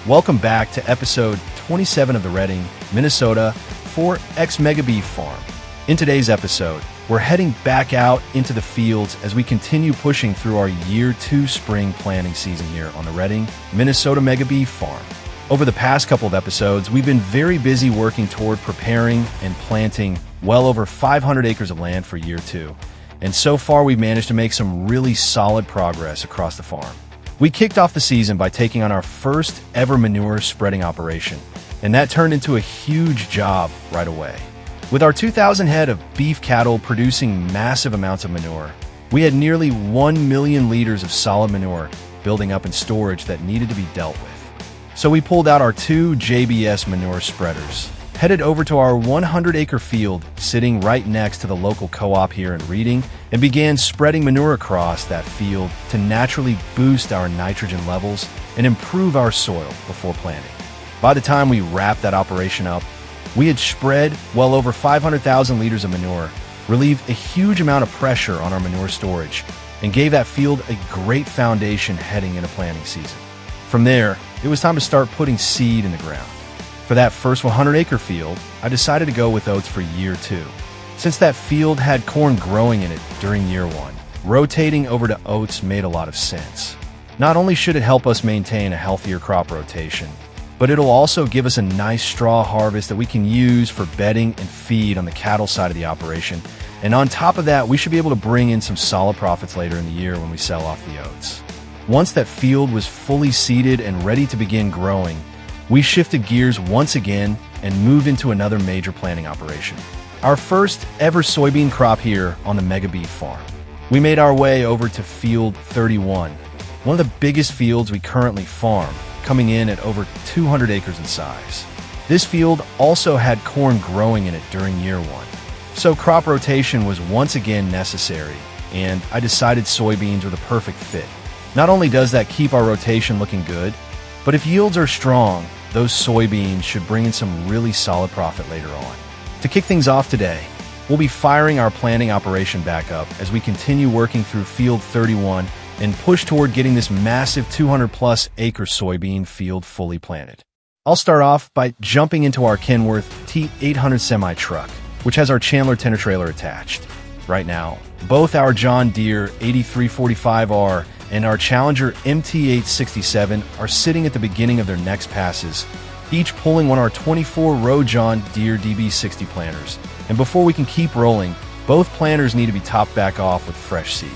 Welcome back to episode 27 of the Reading, Minnesota 4X Mega Beef Farm. In today's episode, we're heading back out into the fields as we continue pushing through our year 2 spring planting season here on the Reading, Minnesota Mega Beef Farm. Over the past couple of episodes, we've been very busy working toward preparing and planting well over 500 acres of land for year 2. And so far, we've managed to make some really solid progress across the farm. We kicked off the season by taking on our first ever manure spreading operation, and that turned into a huge job right away. With our 2,000 head of beef cattle producing massive amounts of manure, we had nearly 1 million liters of solid manure building up in storage that needed to be dealt with. So we pulled out our 2 JBS manure spreaders, headed over to our 100-acre field sitting right next to the local co-op here in Reading, and began spreading manure across that field to naturally boost our nitrogen levels and improve our soil before planting. By the time we wrapped that operation up, we had spread well over 500,000 liters of manure, relieved a huge amount of pressure on our manure storage, and gave that field a great foundation heading into planting season. From there, it was time to start putting seed in the ground. For that first 100-acre field, I decided to go with oats for year 2. Since that field had corn growing in it during year 1, rotating over to oats made a lot of sense. Not only should it help us maintain a healthier crop rotation, but it'll also give us a nice straw harvest that we can use for bedding and feed on the cattle side of the operation. And on top of that, we should be able to bring in some solid profits later in the year when we sell off the oats. Once that field was fully seeded and ready to begin growing, we shifted gears once again and moved into another major planting operation. Our first ever soybean crop here on the Mega Beef Farm. We made our way over to field 31, one of the biggest fields we currently farm, coming in at over 200 acres in size. This field also had corn growing in it during year 1. So crop rotation was once again necessary, and I decided soybeans were the perfect fit. Not only does that keep our rotation looking good, but if yields are strong, those soybeans should bring in some really solid profit later on. To kick things off today, we'll be firing our planting operation back up as we continue working through field 31 and push toward getting this massive 200-plus acre soybean field fully planted. I'll start off by jumping into our Kenworth T800 semi-truck, which has our Chandler tender trailer attached. Right now, both our John Deere 8345R and our Challenger MT867 are sitting at the beginning of their next passes, each pulling one of our 24-row John Deere DB60 planters. And before we can keep rolling, both planters need to be topped back off with fresh seed.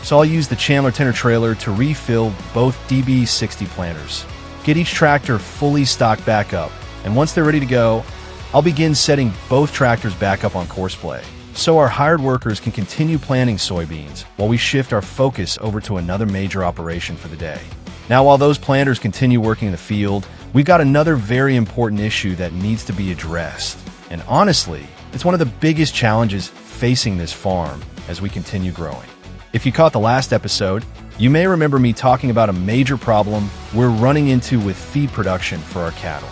So I'll use the Chandler tender trailer to refill both DB60 planters, get each tractor fully stocked back up, and once they're ready to go, I'll begin setting both tractors back up on course play, so our hired workers can continue planting soybeans while we shift our focus over to another major operation for the day. Now, while those planters continue working in the field, we've got another very important issue that needs to be addressed. And honestly, it's one of the biggest challenges facing this farm as we continue growing. If you caught the last episode, you may remember me talking about a major problem we're running into with feed production for our cattle.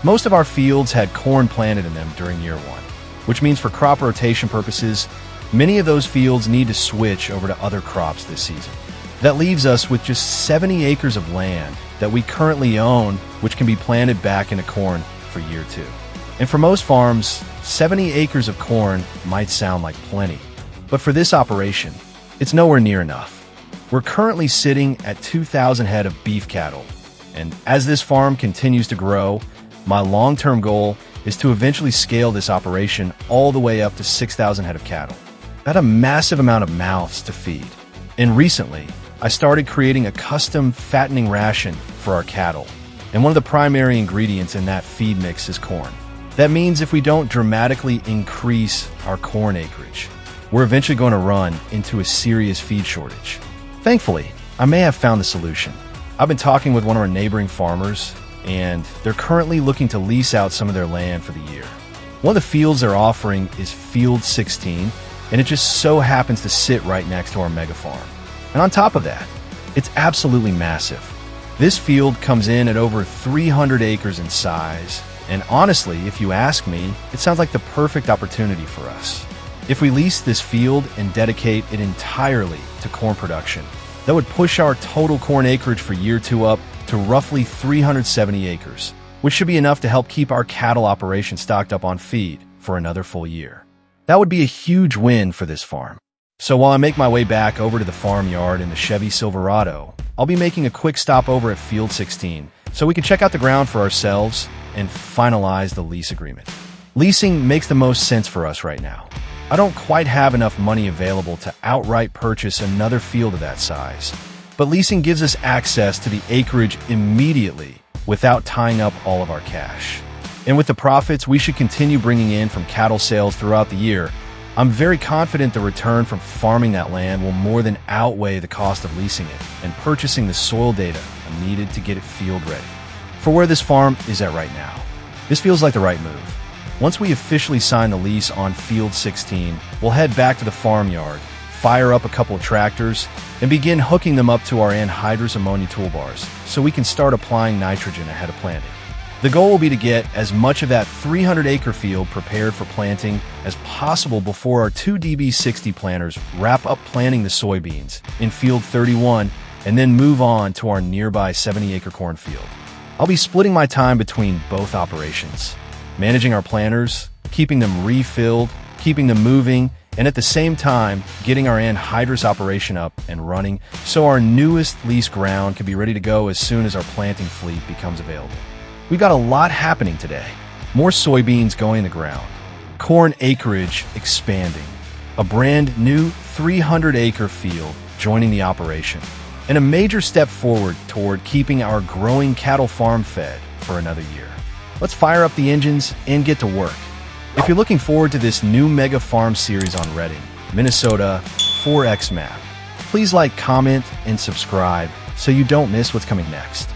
Most of our fields had corn planted in them during year 1, which means for crop rotation purposes, many of those fields need to switch over to other crops this season. That leaves us with just 70 acres of land that we currently own, which can be planted back into corn for year 2. And for most farms, 70 acres of corn might sound like plenty, but for this operation, it's nowhere near enough. We're currently sitting at 2,000 head of beef cattle, and as this farm continues to grow, my long-term goal is to eventually scale this operation all the way up to 6,000 head of cattle. That's a massive amount of mouths to feed. And recently, I started creating a custom fattening ration for our cattle, and one of the primary ingredients in that feed mix is corn. That means if we don't dramatically increase our corn acreage, we're eventually going to run into a serious feed shortage. Thankfully, I may have found the solution. I've been talking with one of our neighboring farmers, and they're currently looking to lease out some of their land for the year. One of the fields they're offering is Field 16, and it just so happens to sit right next to our mega farm. And on top of that, it's absolutely massive. This field comes in at over 300 acres in size, and honestly, if you ask me, it sounds like the perfect opportunity for us. If we lease this field and dedicate it entirely to corn production, that would push our total corn acreage for year 2 up to roughly 370 acres, which should be enough to help keep our cattle operation stocked up on feed for another full year. That would be a huge win for this farm. So while I make my way back over to the farmyard in the Chevy Silverado, I'll be making a quick stop over at Field 16 so we can check out the ground for ourselves and finalize the lease agreement. Leasing makes the most sense for us right now. I don't quite have enough money available to outright purchase another field of that size, but leasing gives us access to the acreage immediately without tying up all of our cash. And with the profits we should continue bringing in from cattle sales throughout the year, I'm very confident the return from farming that land will more than outweigh the cost of leasing it and purchasing the soil data needed to get it field ready. For where this farm is at right now, this feels like the right move. Once we officially sign the lease on Field 16, we'll head back to the farmyard, fire up a couple of tractors, and begin hooking them up to our anhydrous ammonia toolbars so we can start applying nitrogen ahead of planting. The goal will be to get as much of that 300-acre field prepared for planting as possible before our 2 DB60 planters wrap up planting the soybeans in Field 31 and then move on to our nearby 70-acre cornfield. I'll be splitting my time between both operations, managing our planters, keeping them refilled, keeping them moving, and at the same time, getting our anhydrous operation up and running so our newest leased ground can be ready to go as soon as our planting fleet becomes available. We've got a lot happening today. More soybeans going in the ground, corn acreage expanding, a brand new 300-acre field joining the operation, and a major step forward toward keeping our growing cattle farm fed for another year. Let's fire up the engines and get to work. If you're looking forward to this new mega farm series on Reading, Minnesota 4X map, please like, comment, and subscribe so you don't miss what's coming next.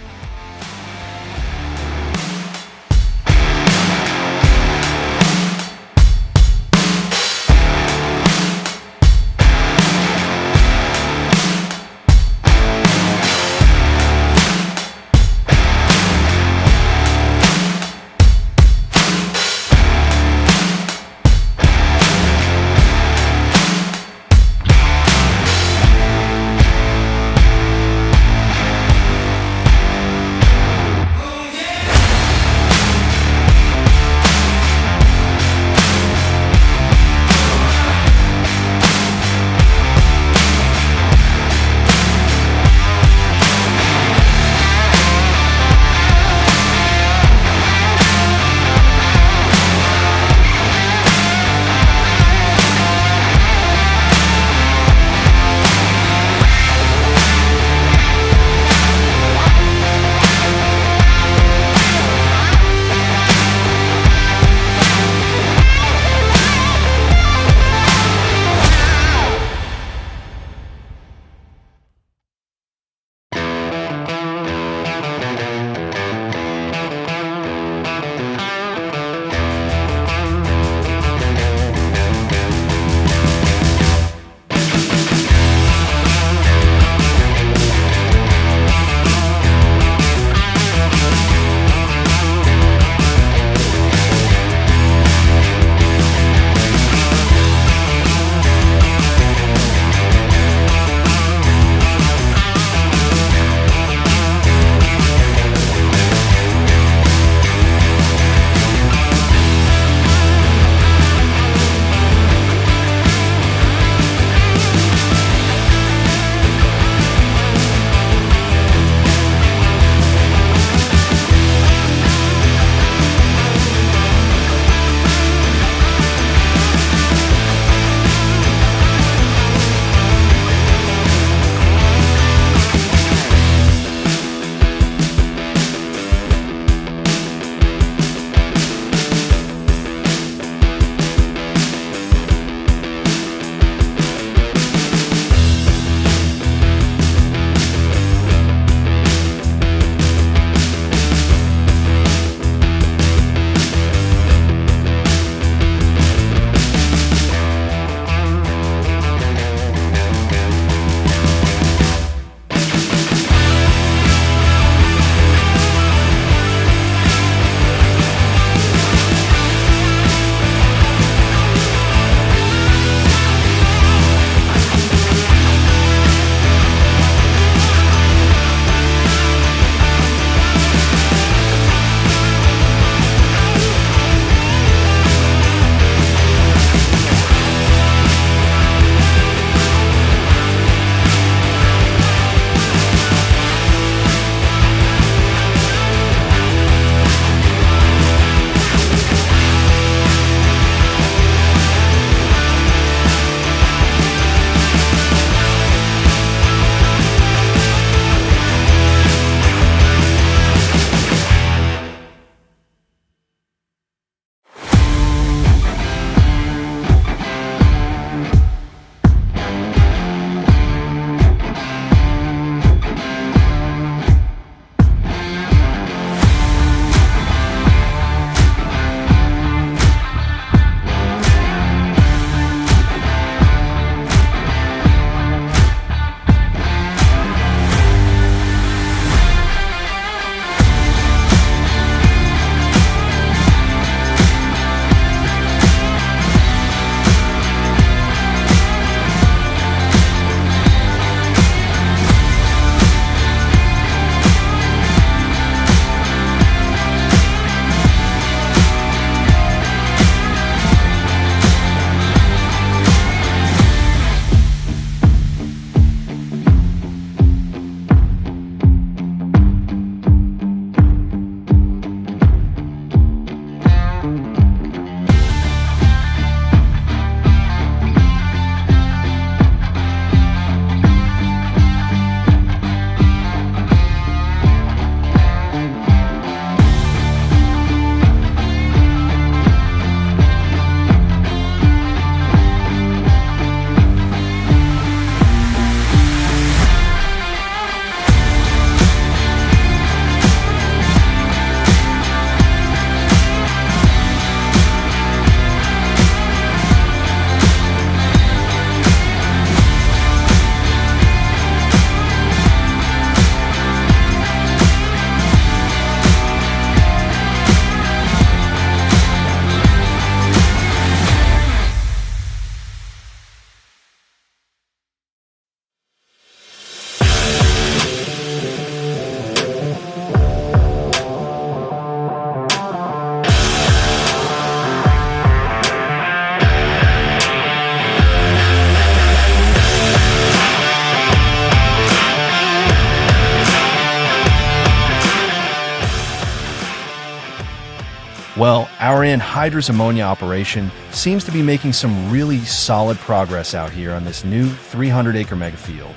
Well, our anhydrous ammonia operation seems to be making some really solid progress out here on this new 300-acre mega field.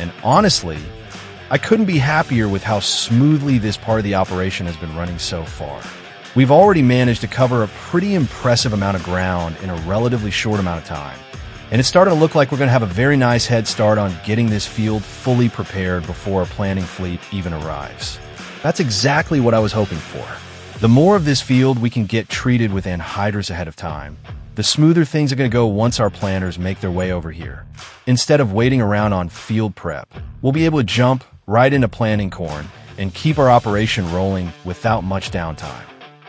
And honestly, I couldn't be happier with how smoothly this part of the operation has been running so far. We've already managed to cover a pretty impressive amount of ground in a relatively short amount of time. And it's starting to look like we're going to have a very nice head start on getting this field fully prepared before a planting fleet even arrives. That's exactly what I was hoping for. The more of this field we can get treated with anhydrous ahead of time, the smoother things are going to go once our planters make their way over here. Instead of waiting around on field prep, we'll be able to jump right into planting corn and keep our operation rolling without much downtime.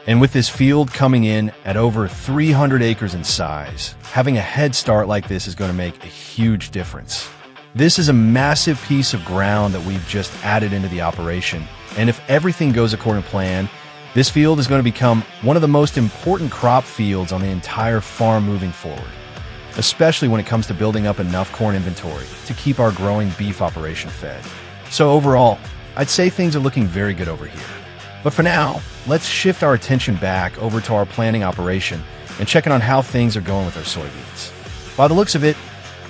And with this field coming in at over 300 acres in size, having a head start like this is going to make a huge difference. This is a massive piece of ground that we've just added into the operation, and if everything goes according to plan, this field is going to become one of the most important crop fields on the entire farm moving forward, especially when it comes to building up enough corn inventory to keep our growing beef operation fed. So overall, I'd say things are looking very good over here. But for now, let's shift our attention back over to our planting operation and checking on how things are going with our soybeans. By the looks of it,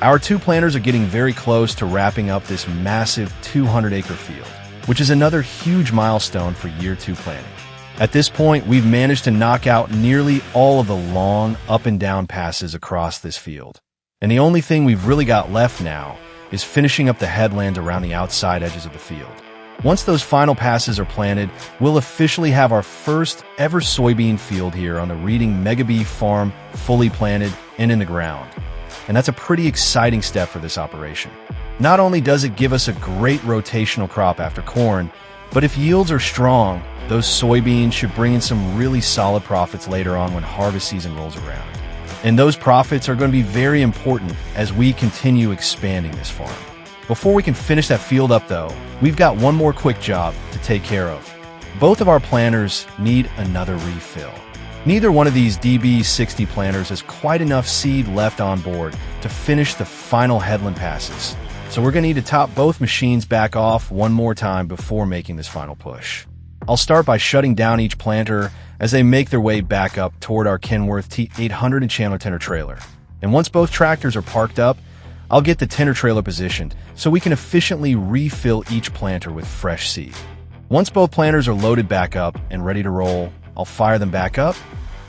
our two planters are getting very close to wrapping up this massive 200-acre field, which is another huge milestone for year 2 planting. At this point, we've managed to knock out nearly all of the long up and down passes across this field. And the only thing we've really got left now is finishing up the headlands around the outside edges of the field. Once those final passes are planted, we'll officially have our first ever soybean field here on the Reading Mega Beef farm, fully planted and in the ground. And that's a pretty exciting step for this operation. Not only does it give us a great rotational crop after corn, but if yields are strong, those soybeans should bring in some really solid profits later on when harvest season rolls around. And those profits are going to be very important as we continue expanding this farm. Before we can finish that field up though, we've got one more quick job to take care of. Both of our planters need another refill. Neither one of these DB60 planters has quite enough seed left on board to finish the final headland passes. So we're going to need to top both machines back off one more time before making this final push. I'll start by shutting down each planter as they make their way back up toward our Kenworth T800 and Chandler tender trailer. And once both tractors are parked up, I'll get the tender trailer positioned so we can efficiently refill each planter with fresh seed. Once both planters are loaded back up and ready to roll, I'll fire them back up.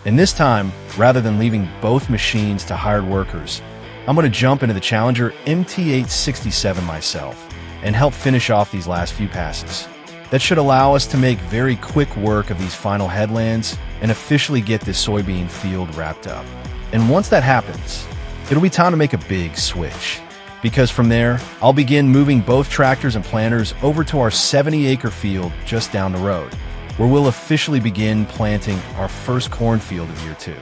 And this time, rather than leaving both machines to hired workers, I'm going to jump into the Challenger MT867 myself and help finish off these last few passes. That should allow us to make very quick work of these final headlands and officially get this soybean field wrapped up. And once that happens, it'll be time to make a big switch. Because from there, I'll begin moving both tractors and planters over to our 70-acre field just down the road, where we'll officially begin planting our first cornfield of year 2.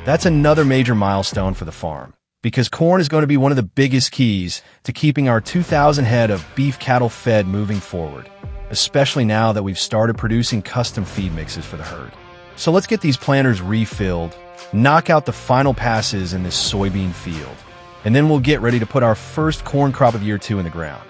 That's another major milestone for the farm, because corn is going to be one of the biggest keys to keeping our 2,000 head of beef cattle fed moving forward, especially now that we've started producing custom feed mixes for the herd. So let's get these planters refilled, knock out the final passes in this soybean field, and then we'll get ready to put our first corn crop of year 2 in the ground.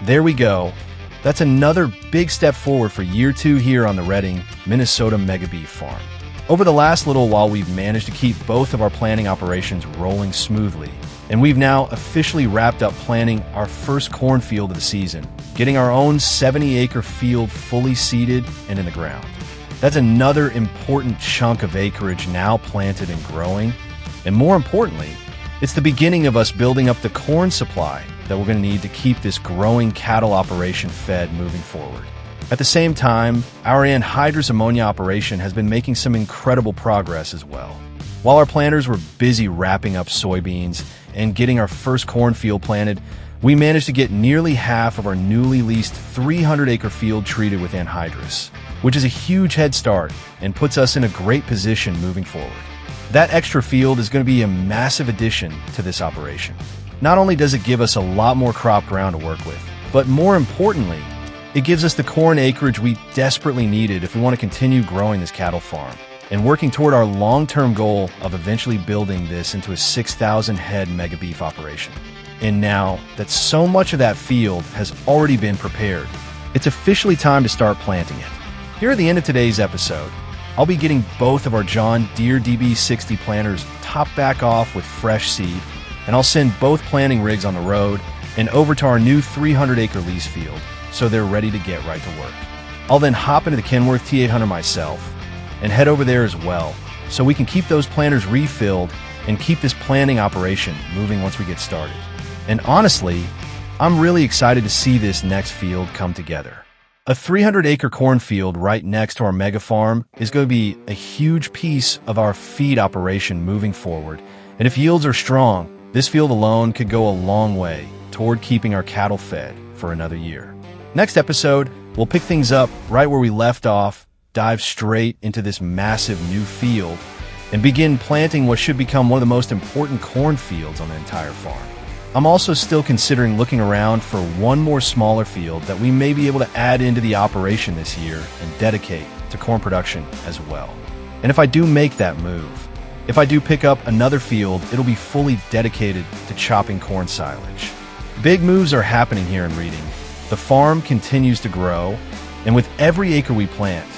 There we go. That's another big step forward for year 2 here on the Redding, Minnesota Mega Beef Farm. Over the last little while, we've managed to keep both of our planting operations rolling smoothly, and we've now officially wrapped up planting our first cornfield of the season, getting our own 70-acre field fully seeded and in the ground. That's another important chunk of acreage now planted and growing, and more importantly, it's the beginning of us building up the corn supply that we're going to need to keep this growing cattle operation fed moving forward. At the same time, our anhydrous ammonia operation has been making some incredible progress as well. While our planters were busy wrapping up soybeans and getting our first cornfield planted, we managed to get nearly half of our newly leased 300-acre field treated with anhydrous, which is a huge head start and puts us in a great position moving forward. That extra field is going to be a massive addition to this operation. Not only does it give us a lot more crop ground to work with, but more importantly, it gives us the corn acreage we desperately needed if we want to continue growing this cattle farm and working toward our long-term goal of eventually building this into a 6,000 head mega beef operation. And now that so much of that field has already been prepared, it's officially time to start planting it. Here at the end of today's episode, I'll be getting both of our John Deere DB60 planters topped back off with fresh seed, and I'll send both planting rigs on the road and over to our new 300-acre lease field so they're ready to get right to work. I'll then hop into the Kenworth T800 myself and head over there as well so we can keep those planters refilled and keep this planting operation moving once we get started. And honestly, I'm really excited to see this next field come together. A 300-acre cornfield right next to our mega farm is going to be a huge piece of our feed operation moving forward, and if yields are strong, this field alone could go a long way toward keeping our cattle fed for another year. Next episode, we'll pick things up right where we left off, dive straight into this massive new field, and begin planting what should become one of the most important cornfields on the entire farm. I'm also still considering looking around for one more smaller field that we may be able to add into the operation this year and dedicate to corn production as well. And if I do make that move, if I do pick up another field, it'll be fully dedicated to chopping corn silage. Big moves are happening here in Reading. The farm continues to grow, and with every acre we plant,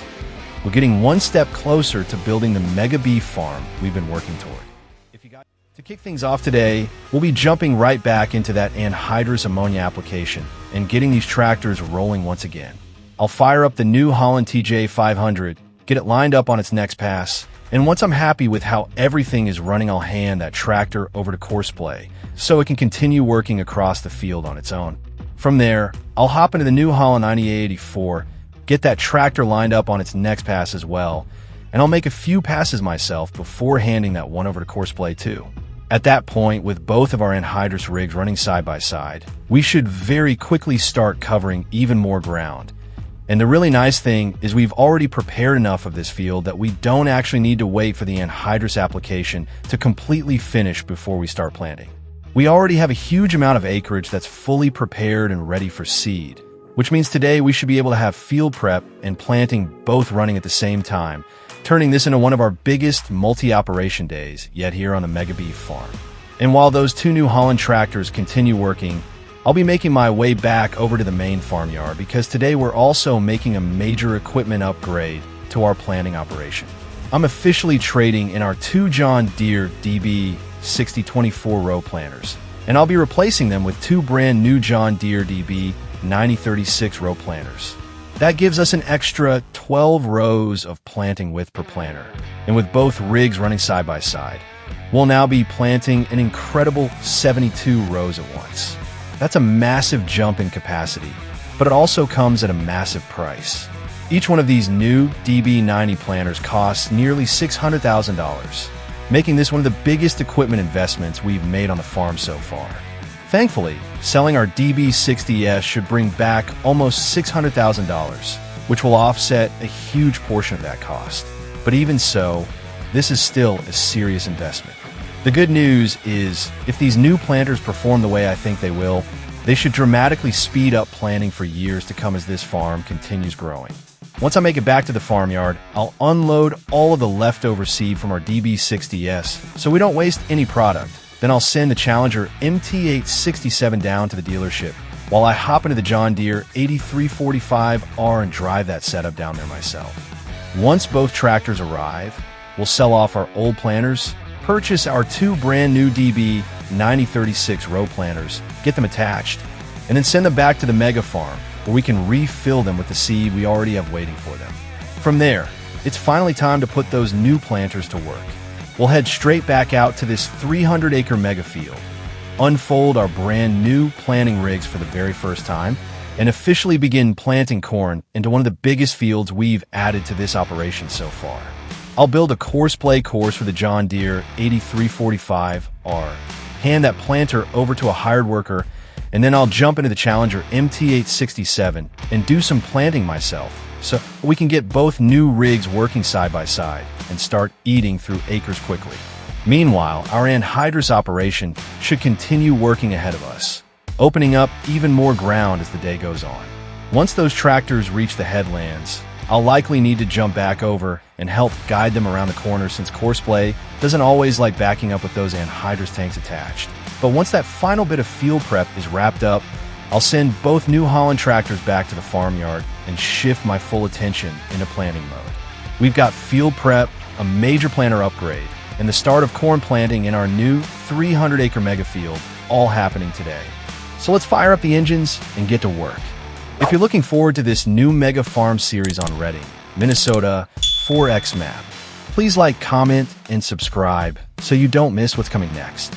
we're getting one step closer to building the mega beef farm we've been working toward. To kick things off today, we'll be jumping right back into that anhydrous ammonia application and getting these tractors rolling once again. I'll fire up the New Holland TJ 500, get it lined up on its next pass, and once I'm happy with how everything is running, I'll hand that tractor over to Courseplay so it can continue working across the field on its own. From there, I'll hop into the New Holland 9884, get that tractor lined up on its next pass as well, and I'll make a few passes myself before handing that one over to Courseplay too. At that point, with both of our anhydrous rigs running side by side, we should very quickly start covering even more ground. And the really nice thing is we've already prepared enough of this field that we don't actually need to wait for the anhydrous application to completely finish before we start planting. We already have a huge amount of acreage that's fully prepared and ready for seed, which means today we should be able to have field prep and planting both running at the same time, turning this into one of our biggest multi-operation days yet here on the Mega Beef Farm. And while those two New Holland tractors continue working, I'll be making my way back over to the main farmyard because today we're also making a major equipment upgrade to our planting operation. I'm officially trading in our two John Deere DB60 24-row planters, and I'll be replacing them with two brand new John Deere DB 9036-row planters. That gives us an extra 12 rows of planting width per planter, and with both rigs running side by side, we'll now be planting an incredible 72 rows at once. That's a massive jump in capacity, but it also comes at a massive price. Each one of these new DB90 planters costs nearly $600,000, making this one of the biggest equipment investments we've made on the farm so far. Thankfully, selling our DB60S should bring back almost $600,000, which will offset a huge portion of that cost. But even so, this is still a serious investment. The good news is, if these new planters perform the way I think they will, they should dramatically speed up planting for years to come as this farm continues growing. Once I make it back to the farmyard, I'll unload all of the leftover seed from our DB60S so we don't waste any product. Then I'll send the Challenger MT867 down to the dealership while I hop into the John Deere 8345R and drive that setup down there myself. Once both tractors arrive, we'll sell off our old planters, purchase our two brand new DB9036 row planters, get them attached, and then send them back to the mega farm where we can refill them with the seed we already have waiting for them. From there, it's finally time to put those new planters to work. We'll head straight back out to this 300-acre mega field, unfold our brand new planting rigs for the very first time, and officially begin planting corn into one of the biggest fields we've added to this operation so far. I'll build a course play course for the John Deere 8345R, hand that planter over to a hired worker, and then I'll jump into the Challenger MT867 and do some planting myself so we can get both new rigs working side by side and start eating through acres quickly. Meanwhile, our anhydrous operation should continue working ahead of us, opening up even more ground as the day goes on. Once those tractors reach the headlands, I'll likely need to jump back over and help guide them around the corners since courseplay doesn't always like backing up with those anhydrous tanks attached. But once that final bit of field prep is wrapped up, I'll send both New Holland tractors back to the farmyard and shift my full attention into planting mode. We've got field prep, a major planter upgrade, and the start of corn planting in our new 300-acre mega field all happening today. So let's fire up the engines and get to work. If you're looking forward to this new mega farm series on Reading, Minnesota 4X map, please like, comment, and subscribe so you don't miss what's coming next.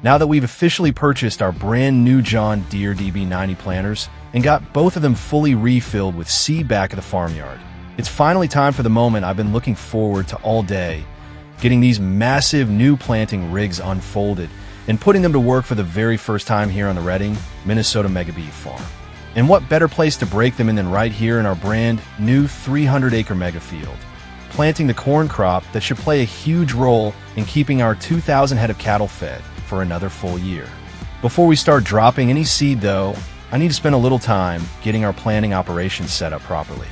Now that we've officially purchased our brand new John Deere DB90 planters and got both of them fully refilled with seed back at the farmyard, it's finally time for the moment I've been looking forward to all day, getting these massive new planting rigs unfolded and putting them to work for the very first time here on the Reading, Minnesota Mega Beef Farm. And what better place to break them in than right here in our brand new 300-acre mega field, planting the corn crop that should play a huge role in keeping our 2,000 head of cattle fed for another full year. Before we start dropping any seed though, I need to spend a little time getting our planting operations set up properly.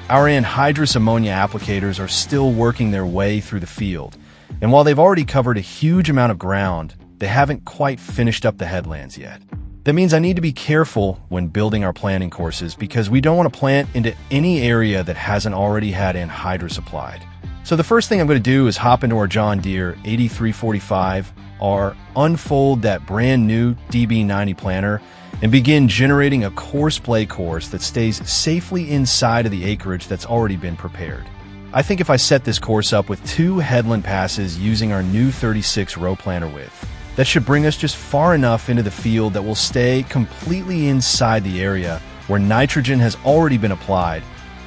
Our anhydrous ammonia applicators are still working their way through the field, and while they've already covered a huge amount of ground, they haven't quite finished up the headlands yet. That means I need to be careful when building our planting courses because we don't want to plant into any area that hasn't already had anhydrous applied. So the first thing I'm going to do is hop into our John Deere 8345R, unfold that brand new DB90 planter, and begin generating a course play course that stays safely inside of the acreage that's already been prepared. I think if I set this course up with 2 headland passes using our new 36 row planter width, that should bring us just far enough into the field that we'll stay completely inside the area where nitrogen has already been applied,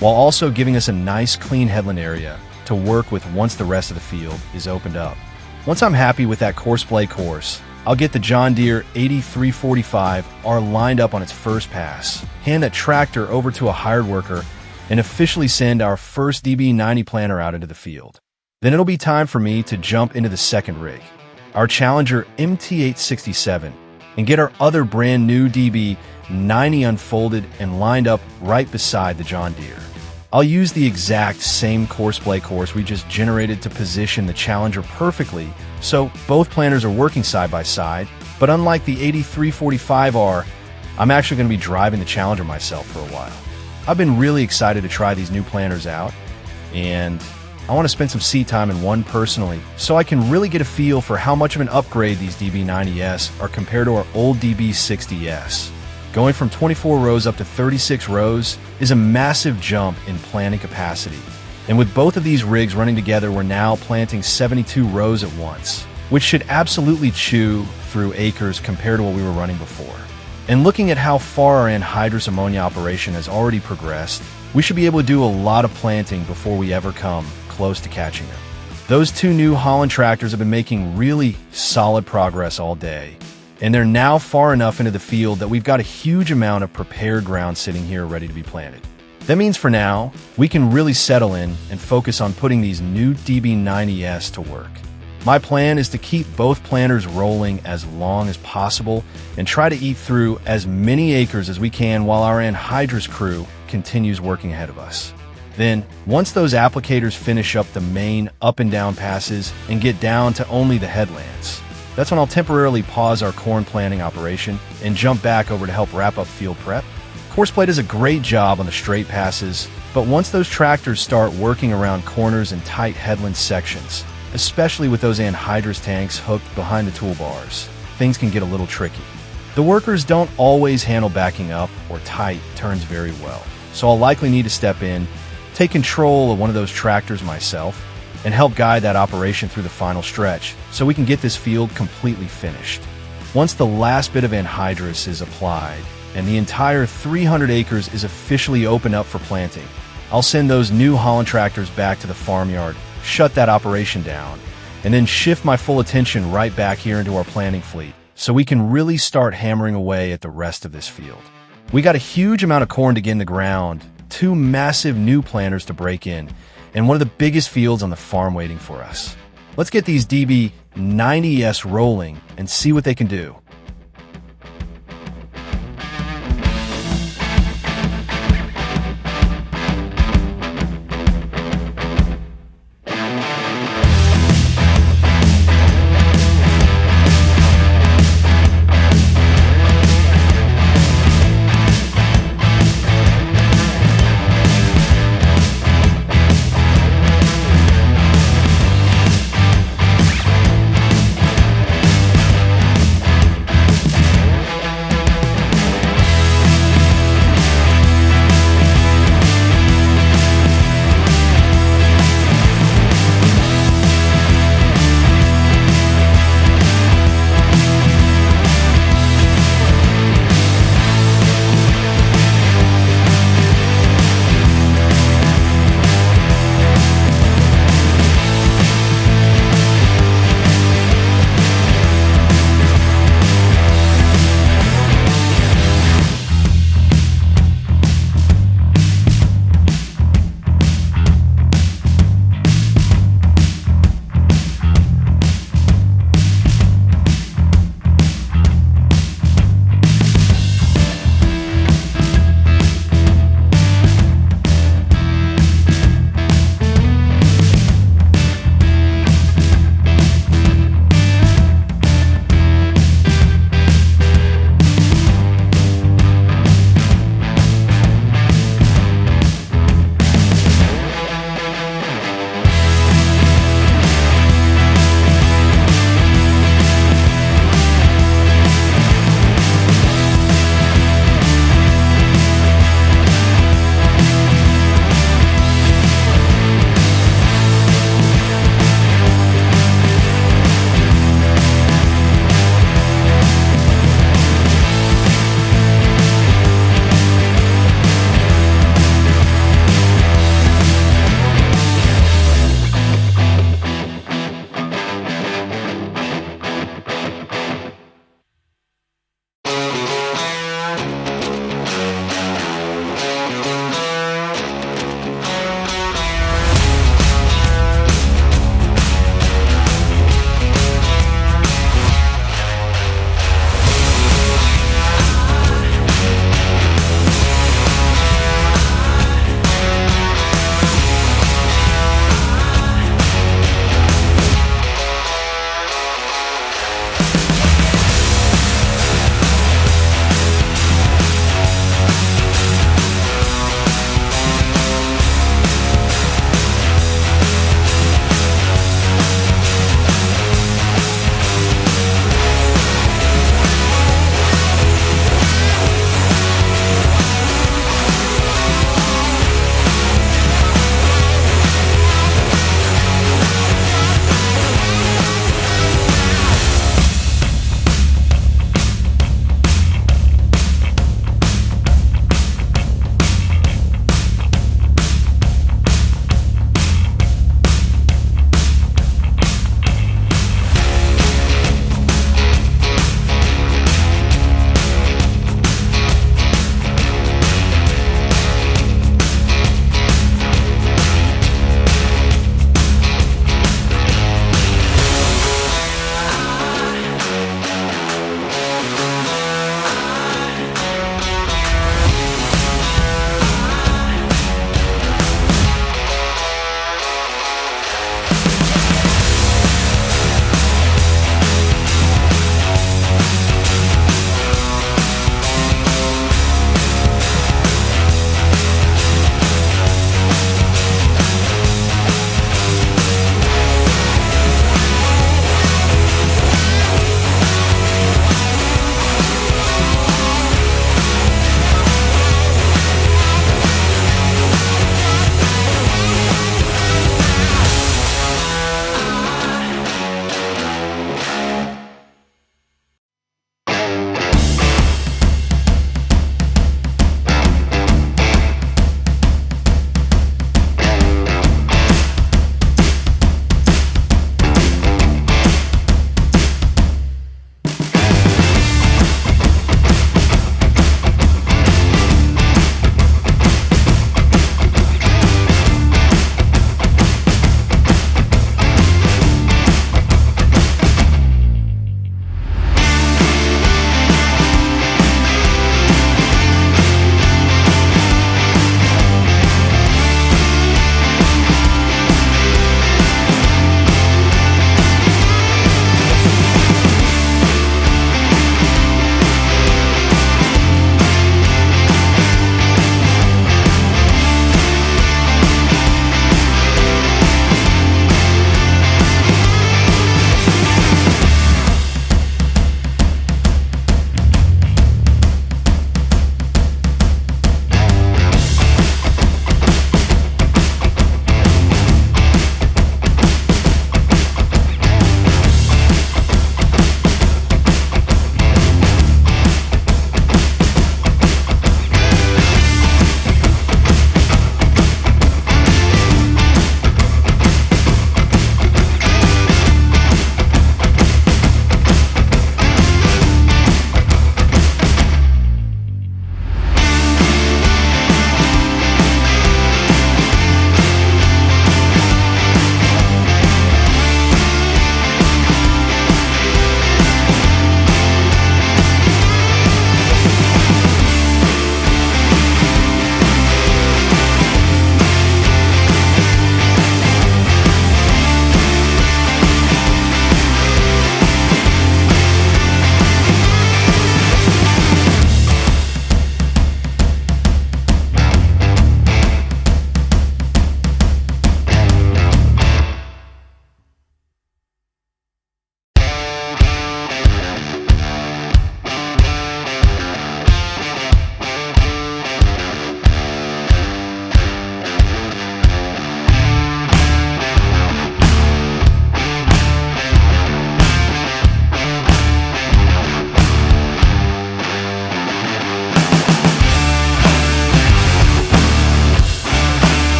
while also giving us a nice clean headland area to work with once the rest of the field is opened up. Once I'm happy with that courseplay course, I'll get the John Deere DB60 lined up on its first pass, hand that tractor over to a hired worker, and officially send our first DB90 planter out into the field. Then it'll be time for me to jump into the second rig, our Challenger MT867, and get our other brand new DB90 unfolded and lined up right beside the John Deere. I'll use the exact same courseplay course we just generated to position the Challenger perfectly, so both planters are working side by side, but unlike the 8345R, I'm actually going to be driving the Challenger myself for a while. I've been really excited to try these new planters out, and I want to spend some seat time in one personally, so I can really get a feel for how much of an upgrade these DB90S are compared to our old DB60S. Going from 24 rows up to 36 rows is a massive jump in planting capacity. And with both of these rigs running together, we're now planting 72 rows at once, which should absolutely chew through acres compared to what we were running before. And looking at how far our anhydrous ammonia operation has already progressed, we should be able to do a lot of planting before we ever come close to catching them. Those 2 new Holland tractors have been making really solid progress all day, and they're now far enough into the field that we've got a huge amount of prepared ground sitting here ready to be planted. That means for now, we can really settle in and focus on putting these new DB90S to work. My plan is to keep both planters rolling as long as possible and try to eat through as many acres as we can while our anhydrous crew continues working ahead of us. Then, once those applicators finish up the main up and down passes and get down to only the headlands, that's when I'll temporarily pause our corn planting operation and jump back over to help wrap up field prep. Courseplay does a great job on the straight passes, but once those tractors start working around corners and tight headland sections, especially with those anhydrous tanks hooked behind the toolbars, things can get a little tricky. The workers don't always handle backing up or tight turns very well, so I'll likely need to step in, take control of one of those tractors myself, and help guide that operation through the final stretch so we can get this field completely finished. Once the last bit of anhydrous is applied and the entire 300 acres is officially open up for planting, I'll send those new Holland tractors back to the farmyard, shut that operation down, and then shift my full attention right back here into our planting fleet so we can really start hammering away at the rest of this field. We got a huge amount of corn to get in the ground, 2 massive new planters to break in, and one of the biggest fields on the farm waiting for us. Let's get these DB90S rolling and see what they can do.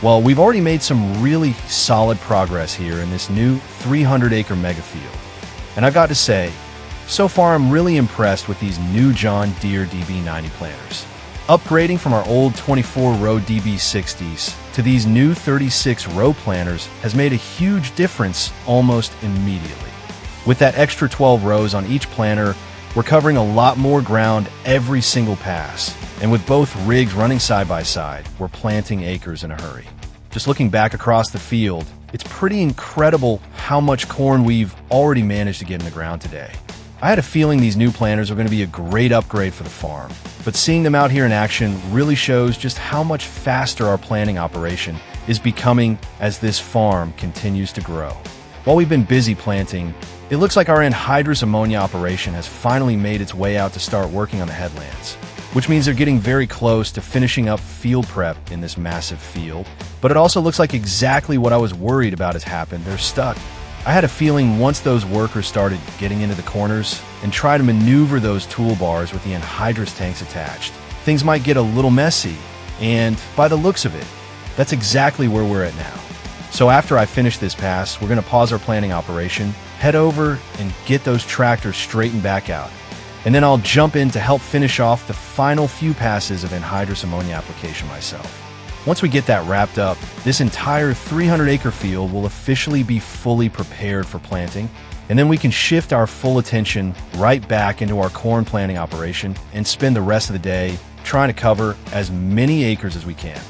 Well, we've already made some really solid progress here in this new 300-acre mega field. And I've got to say, so far I'm really impressed with these new John Deere DB90 planters. Upgrading from our old 24-row DB60s to these new 36-row planters has made a huge difference almost immediately. With that extra 12 rows on each planter, we're covering a lot more ground every single pass. And with both rigs running side by side, we're planting acres in a hurry. Just looking back across the field, it's pretty incredible how much corn we've already managed to get in the ground today. I had a feeling these new planters are going to be a great upgrade for the farm, but seeing them out here in action really shows just how much faster our planting operation is becoming as this farm continues to grow. While we've been busy planting, it looks like our anhydrous ammonia operation has finally made its way out to start working on the headlands, which means they're getting very close to finishing up field prep in this massive field. But it also looks like exactly what I was worried about has happened. They're stuck. I had a feeling once those workers started getting into the corners and try to maneuver those toolbars with the anhydrous tanks attached, things might get a little messy. And by the looks of it, that's exactly where we're at now. So after I finish this pass, we're going to pause our planting operation, head over and get those tractors straightened back out. And then I'll jump in to help finish off the final few passes of anhydrous ammonia application myself. Once we get that wrapped up, this entire 300-acre field will officially be fully prepared for planting, and then we can shift our full attention right back into our corn planting operation and spend the rest of the day trying to cover as many acres as we can.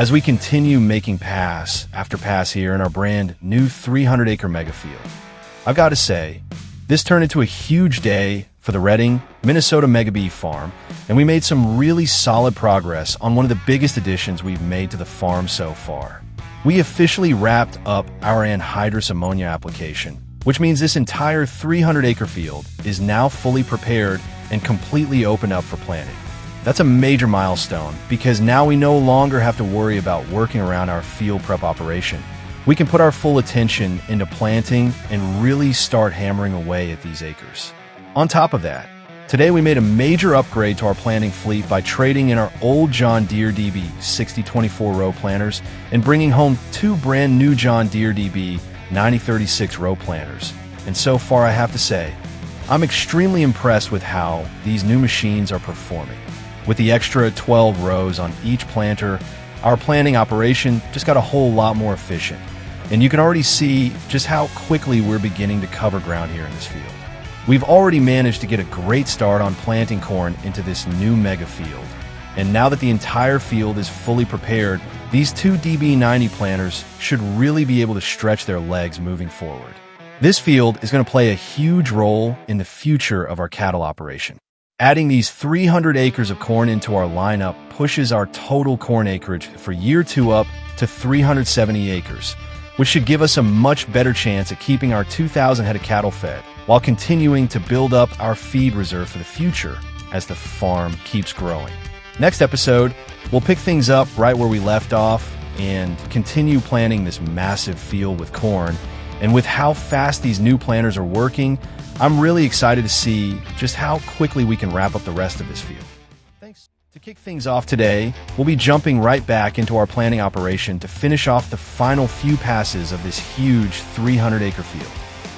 as we continue making pass after pass here in our brand new 300-acre mega field. I've got to say, this turned into a huge day for the Redding, Minnesota Mega Beef Farm, and we made some really solid progress on one of the biggest additions we've made to the farm so far. We officially wrapped up our anhydrous ammonia application, which means this entire 300-acre field is now fully prepared and completely opened up for planting. That's a major milestone because now we no longer have to worry about working around our field prep operation. We can put our full attention into planting and really start hammering away at these acres. On top of that, today we made a major upgrade to our planting fleet by trading in our old John Deere DB60 24-row planters and bringing home two brand new John Deere DB9036 row planters. And so far, I have to say, I'm extremely impressed with how these new machines are performing. With the extra 12 rows on each planter, our planting operation just got a whole lot more efficient. And you can already see just how quickly we're beginning to cover ground here in this field. We've already managed to get a great start on planting corn into this new mega field. And now that the entire field is fully prepared, these two DB90 planters should really be able to stretch their legs moving forward. This field is going to play a huge role in the future of our cattle operation. Adding these 300 acres of corn into our lineup pushes our total corn acreage for year 2 up to 370 acres, which should give us a much better chance at keeping our 2,000 head of cattle fed, while continuing to build up our feed reserve for the future as the farm keeps growing. Next episode, we'll pick things up right where we left off and continue planting this massive field with corn. And with how fast these new planters are working, I'm really excited to see just how quickly we can wrap up the rest of this field. Thanks. To kick things off today, we'll be jumping right back into our planting operation to finish off the final few passes of this huge 300-acre field.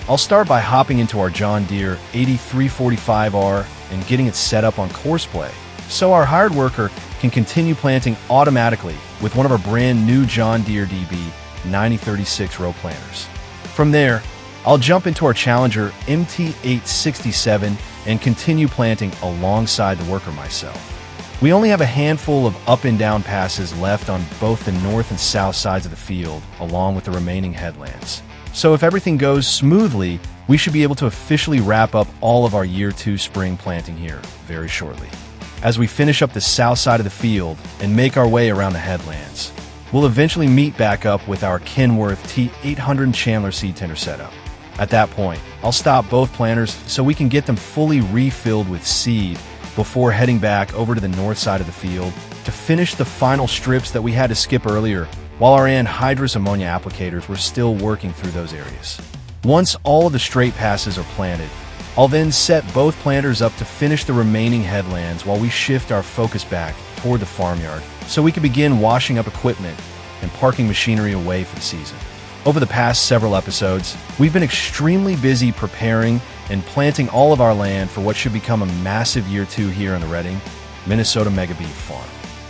I'll start by hopping into our John Deere 8345R and getting it set up on courseplay, so our hired worker can continue planting automatically with one of our brand new John Deere DB9036 row planters. From there, I'll jump into our Challenger MT867 and continue planting alongside the worker myself. We only have a handful of up and down passes left on both the north and south sides of the field, along with the remaining headlands. So if everything goes smoothly, we should be able to officially wrap up all of our year 2 spring planting here very shortly. As we finish up the south side of the field and make our way around the headlands, we'll eventually meet back up with our Kenworth T800 Chandler seed tender setup. At that point, I'll stop both planters so we can get them fully refilled with seed before heading back over to the north side of the field to finish the final strips that we had to skip earlier while our anhydrous ammonia applicators were still working through those areas. Once all of the straight passes are planted, I'll then set both planters up to finish the remaining headlands while we shift our focus back toward the farmyard so we can begin washing up equipment and parking machinery away for the season. Over the past several episodes, we've been extremely busy preparing and planting all of our land for what should become a massive year 2 here on the Redding, Minnesota Mega Beef Farm.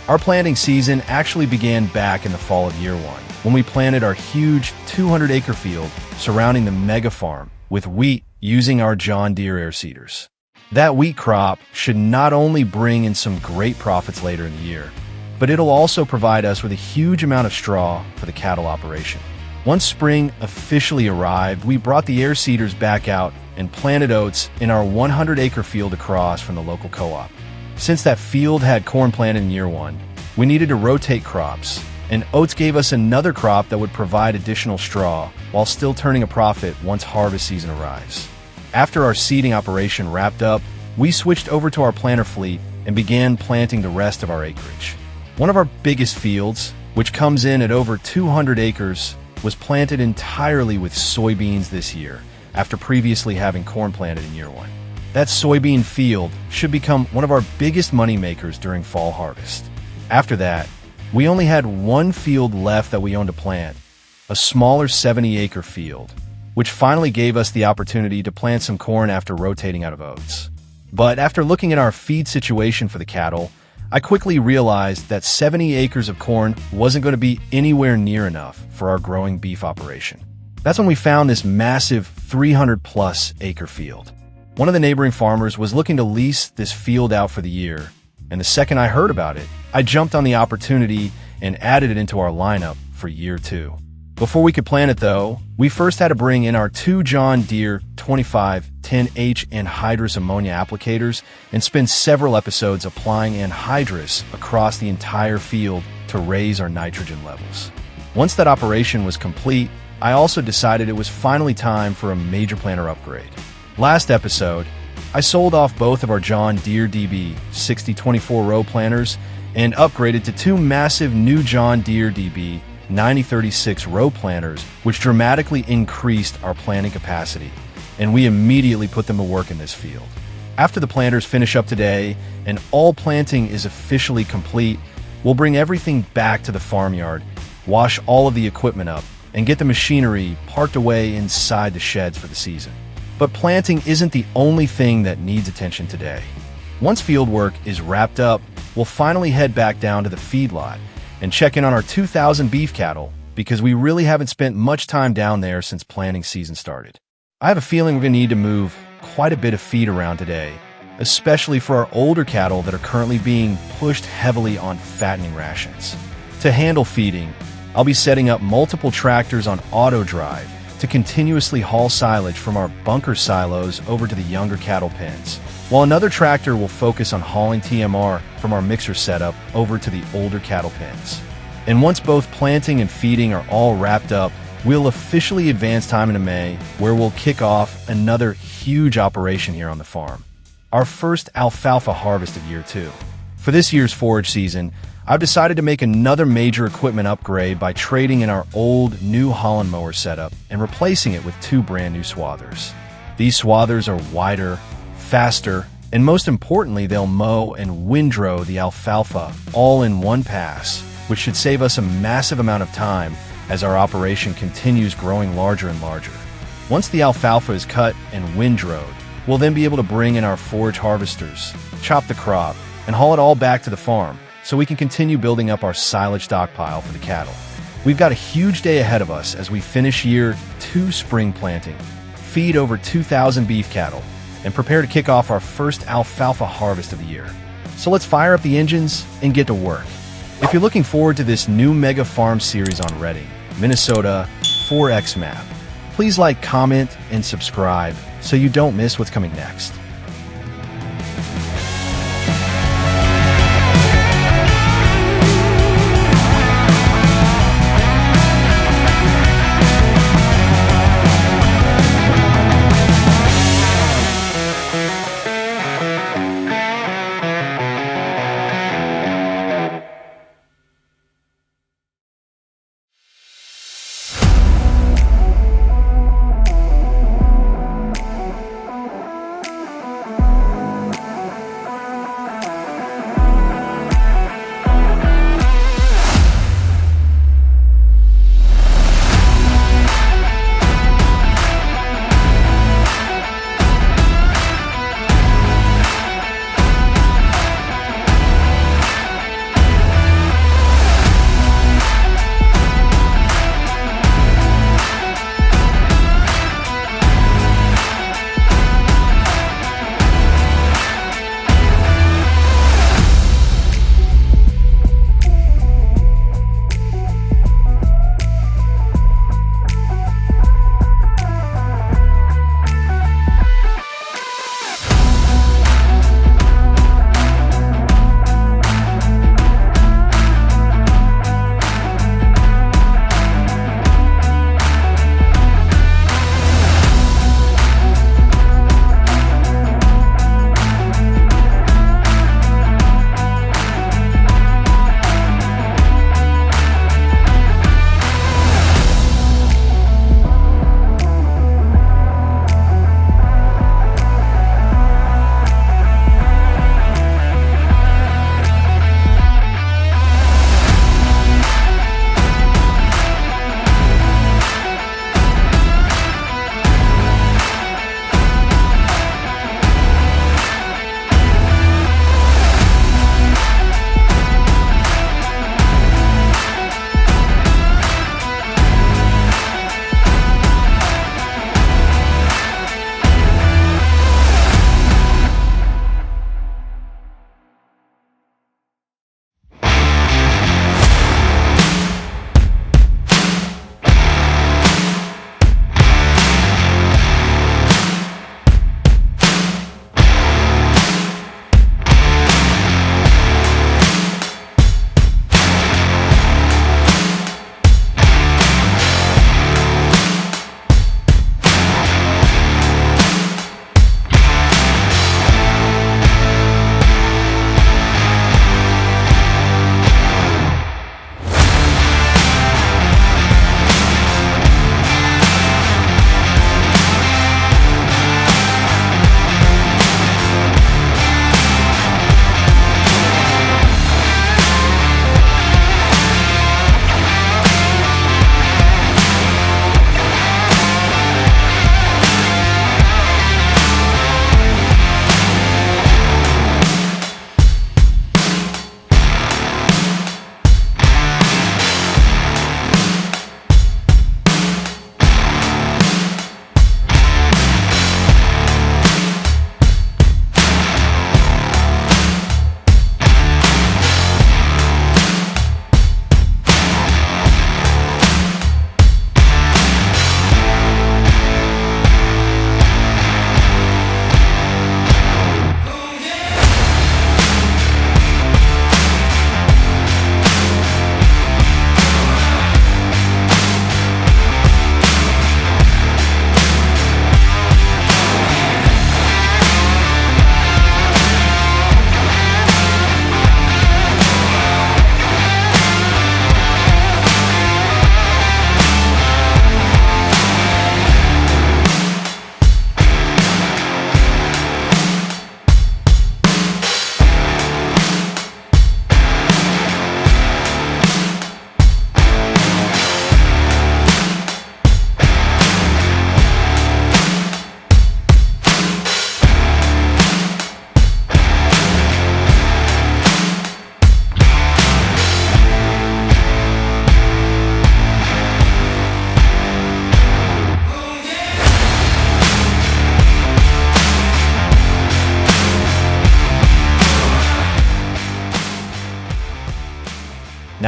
Our planting season actually began back in the fall of year 1, when we planted our huge 200-acre field surrounding the mega farm with wheat using our John Deere air seeders. That wheat crop should not only bring in some great profits later in the year, but it'll also provide us with a huge amount of straw for the cattle operation. Once spring officially arrived, we brought the air seeders back out and planted oats in our 100-acre field across from the local co-op. Since that field had corn planted in year 1, we needed to rotate crops, and oats gave us another crop that would provide additional straw while still turning a profit once harvest season arrives. After our seeding operation wrapped up, we switched over to our planter fleet and began planting the rest of our acreage. One of our biggest fields, which comes in at over 200 acres, was planted entirely with soybeans this year, after previously having corn planted in year 1. That soybean field should become one of our biggest money makers during fall harvest. After that, we only had one field left that we owned to plant, a smaller 70-acre field, which finally gave us the opportunity to plant some corn after rotating out of oats. But after looking at our feed situation for the cattle, I quickly realized that 70 acres of corn wasn't going to be anywhere near enough for our growing beef operation. That's when we found this massive 300-plus acre field. One of the neighboring farmers was looking to lease this field out for the year, and the second I heard about it, I jumped on the opportunity and added it into our lineup for year 2. Before we could plant it though, we first had to bring in our 2 John Deere 2510H anhydrous ammonia applicators and spend several episodes applying anhydrous across the entire field to raise our nitrogen levels. Once that operation was complete, I also decided it was finally time for a major planter upgrade. Last episode, I sold off both of our John Deere DB60 24-row planters and upgraded to 2 massive new John Deere DB9036 row planters, which dramatically increased our planting capacity, and we immediately put them to work in this field. After the planters finish up today and all planting is officially complete, we'll bring everything back to the farmyard, wash all of the equipment up, and get the machinery parked away inside the sheds for the season. But planting isn't the only thing that needs attention today. Once field work is wrapped up, we'll finally head back down to the feedlot and check in on our 2,000 beef cattle because we really haven't spent much time down there since planting season started. I have a feeling we're going to need to move quite a bit of feed around today, especially for our older cattle that are currently being pushed heavily on fattening rations. To handle feeding, I'll be setting up multiple tractors on auto drive to continuously haul silage from our bunker silos over to the younger cattle pens, while another tractor will focus on hauling TMR from our mixer setup over to the older cattle pens. And once both planting and feeding are all wrapped up, we'll officially advance time into May, where we'll kick off another huge operation here on the farm, our first alfalfa harvest of year 2. For this year's forage season, I've decided to make another major equipment upgrade by trading in our old New Holland mower setup and replacing it with 2 brand new swathers. These swathers are wider, faster, and most importantly, they'll mow and windrow the alfalfa all in one pass, which should save us a massive amount of time as our operation continues growing larger and larger. Once the alfalfa is cut and windrowed, we'll then be able to bring in our forage harvesters, chop the crop, and haul it all back to the farm, so we can continue building up our silage stockpile for the cattle. We've got a huge day ahead of us as we finish year 2 spring planting, feed over 2,000 beef cattle, and prepare to kick off our first alfalfa harvest of the year. So let's fire up the engines and get to work. If you're looking forward to this new mega farm series on Reading, Minnesota 4X map, please like, comment, and subscribe so you don't miss what's coming next.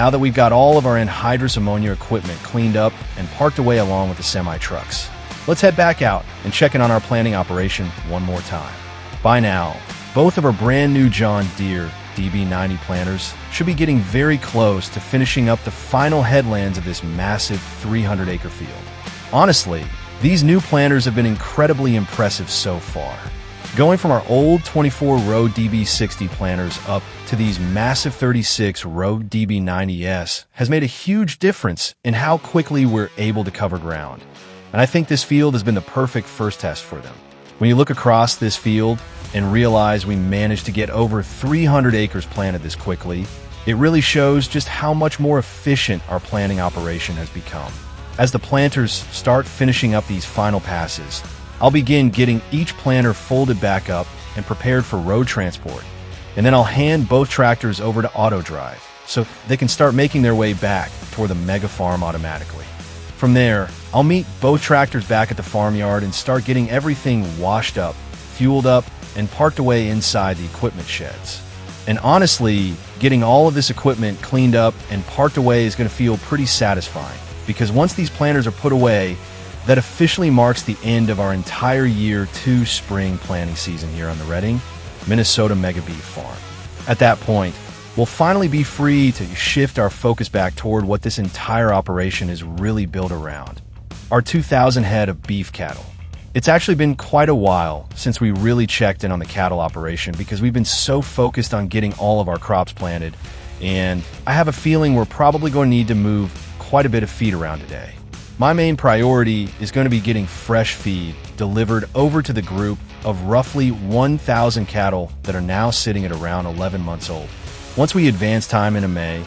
now that we've got all of our anhydrous ammonia equipment cleaned up and parked away along with the semi-trucks, let's head back out and check in on our planting operation one more time. By now, both of our brand new John Deere DB60 planters should be getting very close to finishing up the final headlands of this massive 300-acre field. Honestly, these new planters have been incredibly impressive so far. Going from our old 24-row DB60 planters up to these massive 36-row DB90s has made a huge difference in how quickly we're able to cover ground. And I think this field has been the perfect first test for them. When you look across this field and realize we managed to get over 300 acres planted this quickly, it really shows just how much more efficient our planting operation has become. As the planters start finishing up these final passes, I'll begin getting each planter folded back up and prepared for road transport. And then I'll hand both tractors over to auto drive so they can start making their way back toward the mega farm automatically. From there, I'll meet both tractors back at the farmyard and start getting everything washed up, fueled up, and parked away inside the equipment sheds. And honestly, getting all of this equipment cleaned up and parked away is going to feel pretty satisfying, because once these planters are put away, that officially marks the end of our entire year 2 spring planting season here on the Redding, Minnesota Mega Beef Farm. At that point, we'll finally be free to shift our focus back toward what this entire operation is really built around: our 2,000 head of beef cattle. It's actually been quite a while since we really checked in on the cattle operation because we've been so focused on getting all of our crops planted, and I have a feeling we're probably going to need to move quite a bit of feed around today. My main priority is going to be getting fresh feed delivered over to the group of roughly 1,000 cattle that are now sitting at around 11 months old. Once we advance time into May,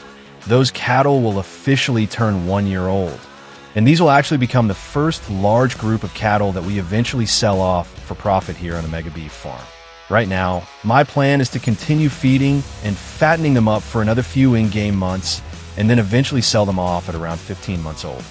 those cattle will officially turn 1 year old. And these will actually become the first large group of cattle that we eventually sell off for profit here on the Mega Beef Farm. Right now, my plan is to continue feeding and fattening them up for another few in-game months, and then eventually sell them off at around 15 months old.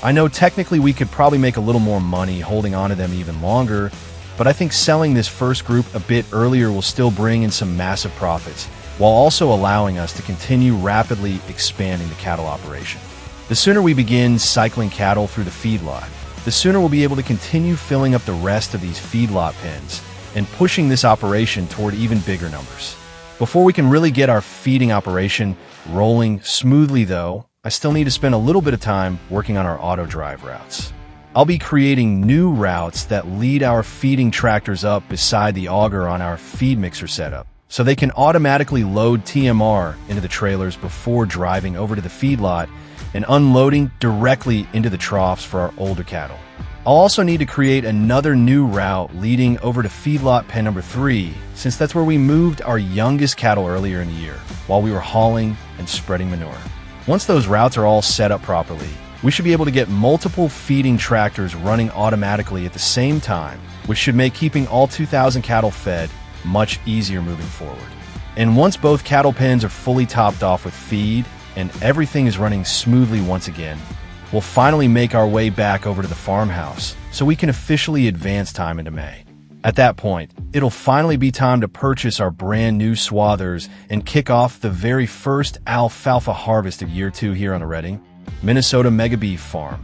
I know technically we could probably make a little more money holding on to them even longer, but I think selling this first group a bit earlier will still bring in some massive profits, while also allowing us to continue rapidly expanding the cattle operation. The sooner we begin cycling cattle through the feedlot, the sooner we'll be able to continue filling up the rest of these feedlot pens and pushing this operation toward even bigger numbers. Before we can really get our feeding operation rolling smoothly though, I still need to spend a little bit of time working on our auto drive routes. I'll be creating new routes that lead our feeding tractors up beside the auger on our feed mixer setup, so they can automatically load TMR into the trailers before driving over to the feedlot and unloading directly into the troughs for our older cattle. I'll also need to create another new route leading over to feedlot pen number 3, since that's where we moved our youngest cattle earlier in the year, while we were hauling and spreading manure. Once those routes are all set up properly, we should be able to get multiple feeding tractors running automatically at the same time, which should make keeping all 2,000 cattle fed much easier moving forward. And once both cattle pens are fully topped off with feed and everything is running smoothly once again, we'll finally make our way back over to the farmhouse so we can officially advance time into May. At that point, it'll finally be time to purchase our brand new swathers and kick off the very first alfalfa harvest of year 2 here on the Redding, Minnesota Mega Beef Farm.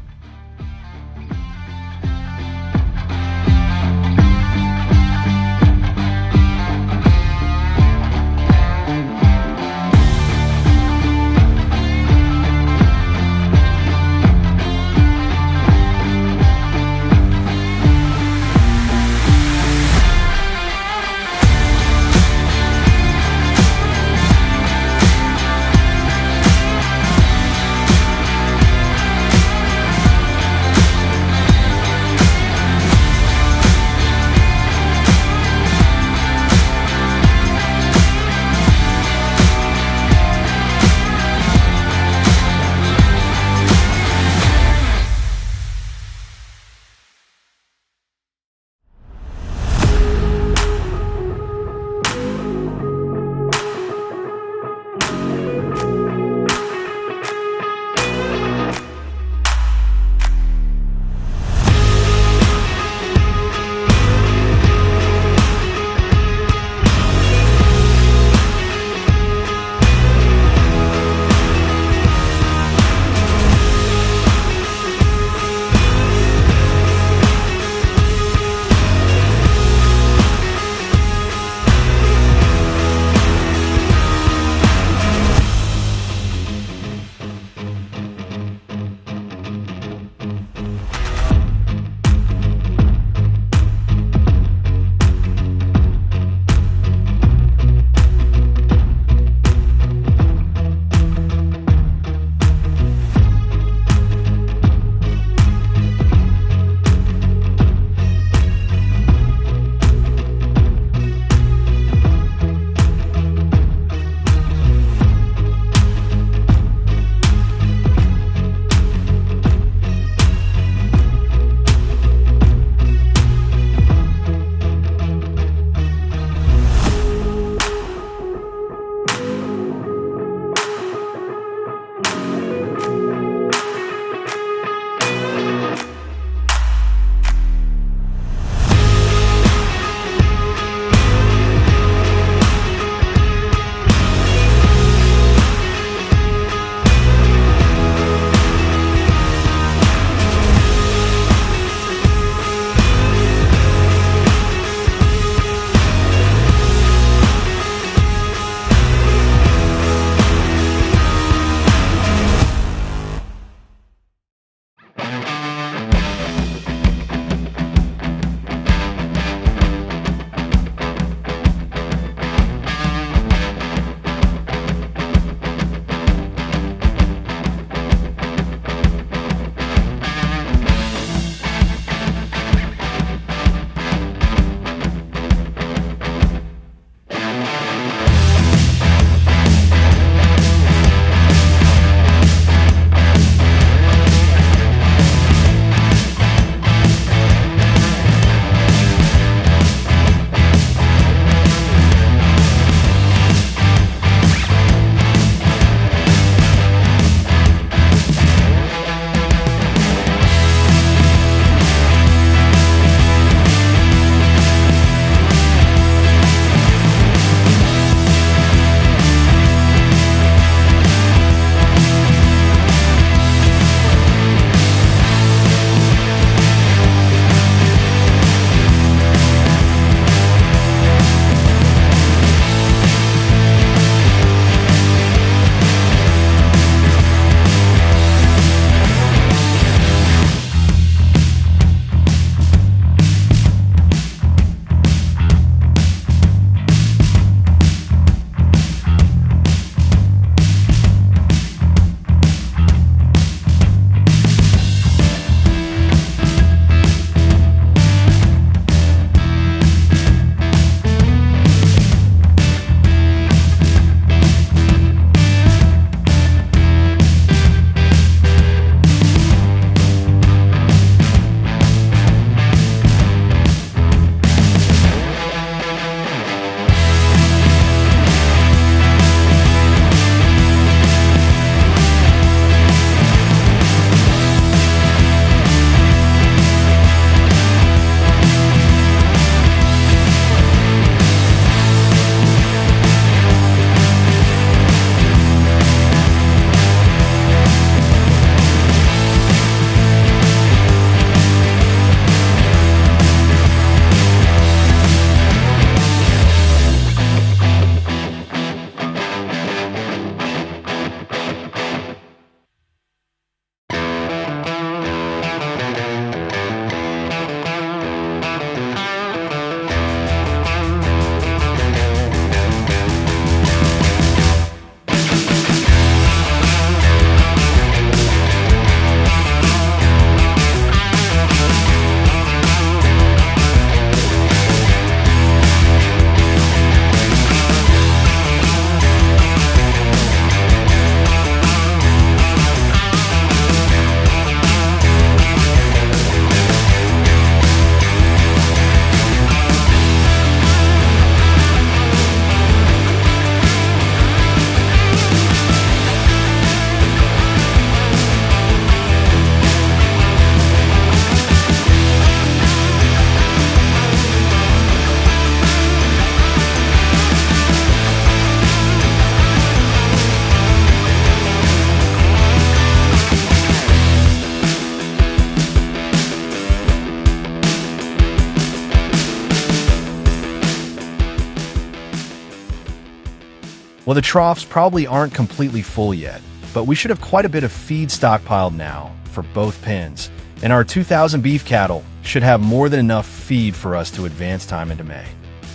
Well, the troughs probably aren't completely full yet, but we should have quite a bit of feed stockpiled now for both pens, and our 2,000 beef cattle should have more than enough feed for us to advance time into May.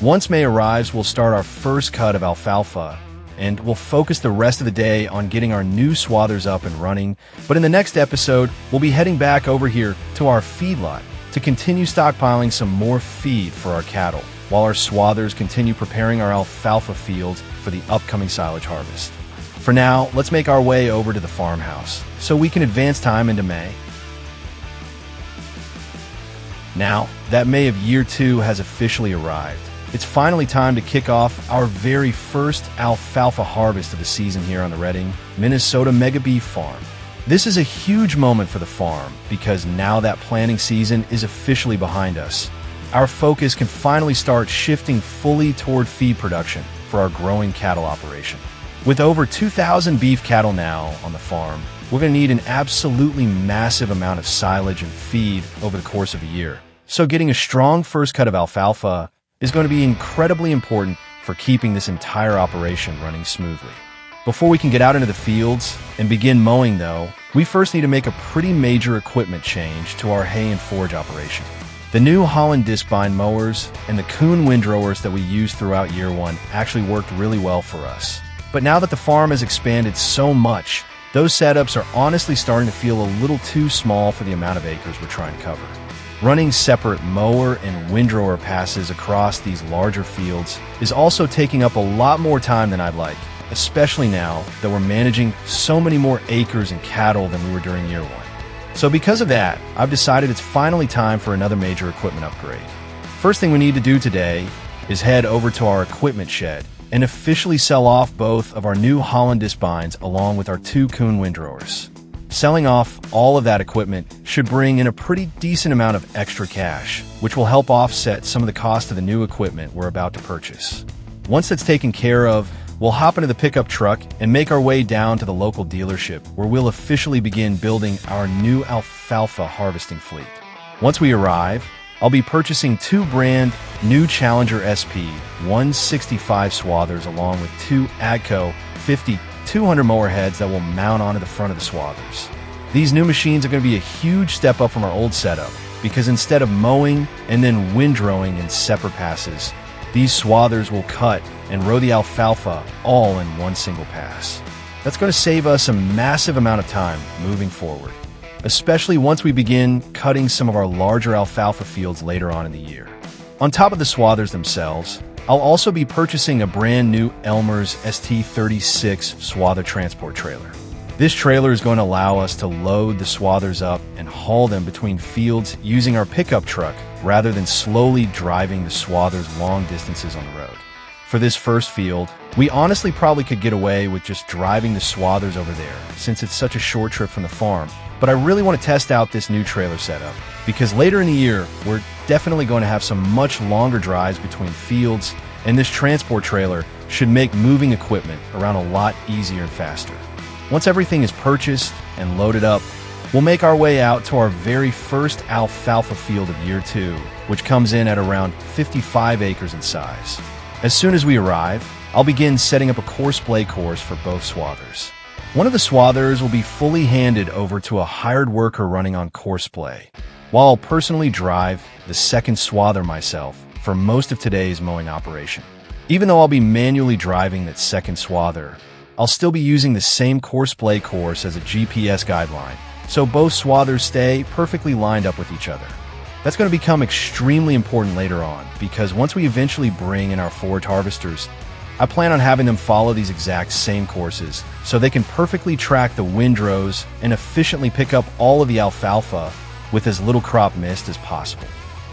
Once May arrives, we'll start our first cut of alfalfa, and we'll focus the rest of the day on getting our new swathers up and running. But in the next episode, we'll be heading back over here to our feedlot to continue stockpiling some more feed for our cattle, while our swathers continue preparing our alfalfa fields for the upcoming silage harvest. For now, let's make our way over to the farmhouse so we can advance time into May. Now that May of year 2 has officially arrived, it's finally time to kick off our very first alfalfa harvest of the season here on the Redding, Minnesota Mega Beef Farm. This is a huge moment for the farm because now that planting season is officially behind us. Our focus can finally start shifting fully toward feed production for our growing cattle operation. With over 2,000 beef cattle now on the farm, we're going to need an absolutely massive amount of silage and feed over the course of a year. So getting a strong first cut of alfalfa is going to be incredibly important for keeping this entire operation running smoothly. Before we can get out into the fields and begin mowing though, we first need to make a pretty major equipment change to our hay and forage operation. The new Holland discbind mowers and the Kuhn windrowers that we used throughout year 1 actually worked really well for us. But now that the farm has expanded so much, those setups are honestly starting to feel a little too small for the amount of acres we're trying to cover. Running separate mower and windrower passes across these larger fields is also taking up a lot more time than I'd like, especially now that we're managing so many more acres and cattle than we were during year 1. So because of that, I've decided it's finally time for another major equipment upgrade. First thing we need to do today is head over to our equipment shed and officially sell off both of our new Holland discbinds along with our 2 Kuhn windrowers. Selling off all of that equipment should bring in a pretty decent amount of extra cash, which will help offset some of the cost of the new equipment we're about to purchase. Once that's taken care of, we'll hop into the pickup truck and make our way down to the local dealership where we'll officially begin building our new alfalfa harvesting fleet. Once we arrive, I'll be purchasing 2 brand new Challenger SP 165 swathers along with 2 AGCO 50-200 mower heads that will mount onto the front of the swathers. These new machines are going to be a huge step up from our old setup because instead of mowing and then windrowing in separate passes, these swathers will cut and row the alfalfa all in one single pass. That's going to save us a massive amount of time moving forward, especially once we begin cutting some of our larger alfalfa fields later on in the year. On top of the swathers themselves, I'll also be purchasing a brand new Elmer's ST36 swather transport trailer. This trailer is going to allow us to load the swathers up and haul them between fields using our pickup truck rather than slowly driving the swathers long distances on the road. For this first field, we honestly probably could get away with just driving the swathers over there since it's such a short trip from the farm, but I really want to test out this new trailer setup because later in the year, we're definitely going to have some much longer drives between fields, and this transport trailer should make moving equipment around a lot easier and faster. Once everything is purchased and loaded up, we'll make our way out to our very first alfalfa field of year 2, which comes in at around 55 acres in size. As soon as we arrive, I'll begin setting up a coarse blade course for both swathers. One of the swathers will be fully handed over to a hired worker running on coarse play, while I'll personally drive the second swather myself for most of today's mowing operation. Even though I'll be manually driving that second swather, I'll still be using the same coarse blade course as a GPS guideline, so both swathers stay perfectly lined up with each other. That's going to become extremely important later on, because once we eventually bring in our forage harvesters, I plan on having them follow these exact same courses so they can perfectly track the windrows and efficiently pick up all of the alfalfa with as little crop missed as possible.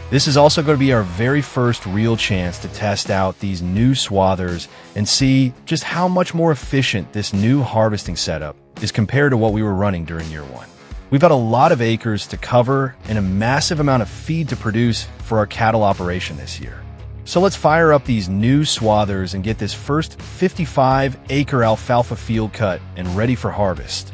This is also going to be our very first real chance to test out these new swathers and see just how much more efficient this new harvesting setup is compared to what we were running during year 1. We've got a lot of acres to cover and a massive amount of feed to produce for our cattle operation this year. So let's fire up these new swathers and get this first 55-acre alfalfa field cut and ready for harvest.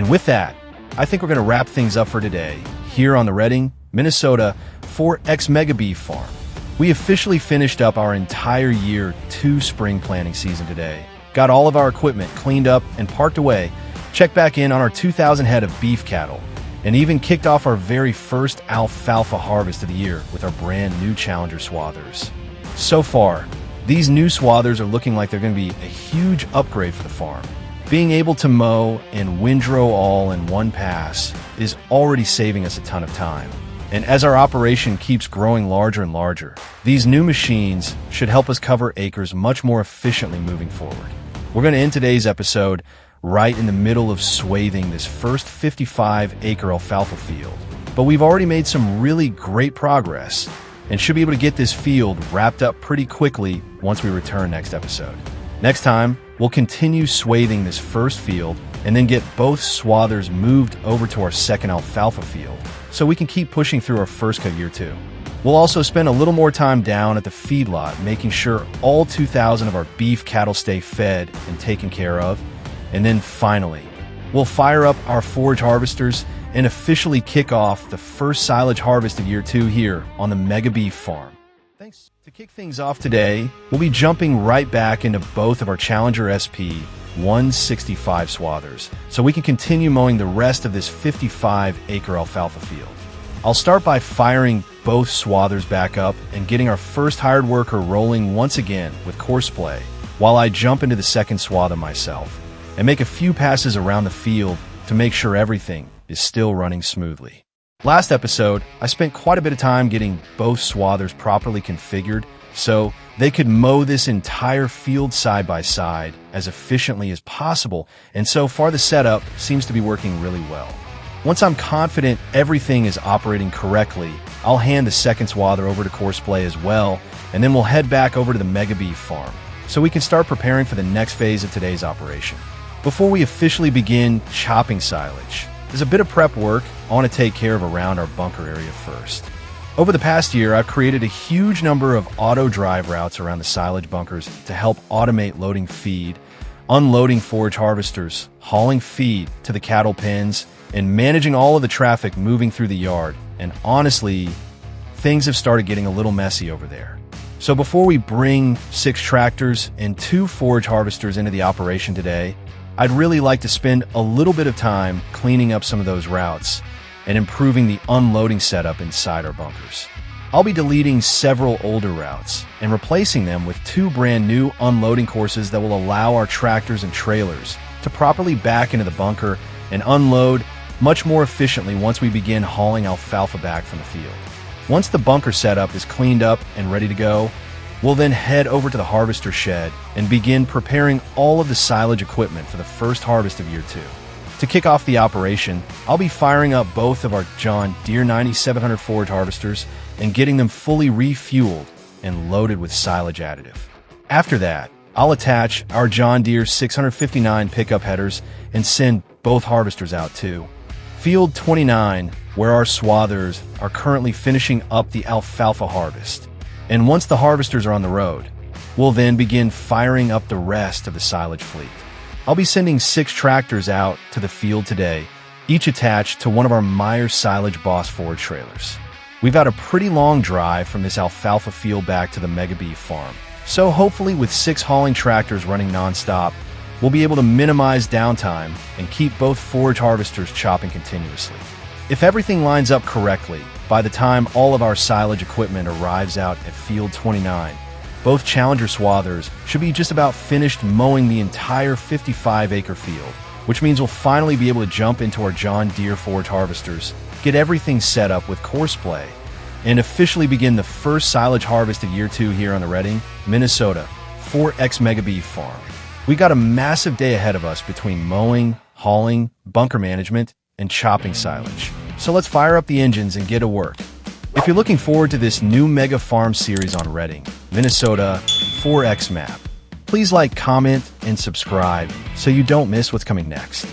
And with that, I think we're going to wrap things up for today here on the Redding, Minnesota 4X Mega Beef Farm. We officially finished up our entire year 2 spring planting season today. Got all of our equipment cleaned up and parked away, checked back in on our 2,000 head of beef cattle, and even kicked off our very first alfalfa harvest of the year with our brand new Challenger swathers. So far, these new swathers are looking like they're going to be a huge upgrade for the farm. Being able to mow and windrow all in one pass is already saving us a ton of time. And as our operation keeps growing larger and larger, these new machines should help us cover acres much more efficiently moving forward. We're going to end today's episode right in the middle of swathing this first 55-acre alfalfa field. But we've already made some really great progress and should be able to get this field wrapped up pretty quickly once we return next episode. Next time, we'll continue swathing this first field and then get both swathers moved over to our second alfalfa field so we can keep pushing through our first cut year 2. We'll also spend a little more time down at the feedlot making sure all 2,000 of our beef cattle stay fed and taken care of. And then finally, we'll fire up our forage harvesters and officially kick off the first silage harvest of year 2 here on the Mega Beef Farm. Thanks. To kick things off today, we'll be jumping right back into both of our Challenger SP 165 swathers so we can continue mowing the rest of this 55-acre alfalfa field. I'll start by firing both swathers back up and getting our first hired worker rolling once again with course play while I jump into the second swather myself and make a few passes around the field to make sure everything is still running smoothly. Last episode, I spent quite a bit of time getting both swathers properly configured so they could mow this entire field side by side as efficiently as possible, and so far the setup seems to be working really well. Once I'm confident everything is operating correctly, I'll hand the second swather over to Courseplay as well, and then we'll head back over to the Mega Beef Farm so we can start preparing for the next phase of today's operation. Before we officially begin chopping silage, there's a bit of prep work I want to take care of around our bunker area first. Over the past year, I've created a huge number of auto drive routes around the silage bunkers to help automate loading feed, unloading forage harvesters, hauling feed to the cattle pens, and managing all of the traffic moving through the yard. And honestly, things have started getting a little messy over there. So before we bring 6 tractors and 2 forage harvesters into the operation today, I'd really like to spend a little bit of time cleaning up some of those routes and improving the unloading setup inside our bunkers. I'll be deleting several older routes and replacing them with 2 brand new unloading courses that will allow our tractors and trailers to properly back into the bunker and unload much more efficiently once we begin hauling alfalfa back from the field. Once the bunker setup is cleaned up and ready to go, we'll then head over to the harvester shed and begin preparing all of the silage equipment for the first harvest of year 2. To kick off the operation, I'll be firing up both of our John Deere 9700 forage harvesters and getting them fully refueled and loaded with silage additive. After that, I'll attach our John Deere 659 pickup headers and send both harvesters out to Field 29, where our swathers are currently finishing up the alfalfa harvest. And once the harvesters are on the road, we'll then begin firing up the rest of the silage fleet. I'll be sending 6 tractors out to the field today, each attached to one of our Meyer Silage Boss forage trailers. We've got a pretty long drive from this alfalfa field back to the Mega Beef Farm, so hopefully with 6 hauling tractors running nonstop, we'll be able to minimize downtime and keep both forage harvesters chopping continuously. If everything lines up correctly, by the time all of our silage equipment arrives out at Field 29, both Challenger swathers should be just about finished mowing the entire 55-acre field, which means we'll finally be able to jump into our John Deere forage harvesters, get everything set up with courseplay, and officially begin the first silage harvest of year 2 here on the Redding, Minnesota 4X Mega Beef Farm. We got a massive day ahead of us between mowing, hauling, bunker management, and chopping silage. So let's fire up the engines and get to work. If you're looking forward to this new Mega Farm series on Redding, Minnesota 4X map, please like, comment, and subscribe so you don't miss what's coming next.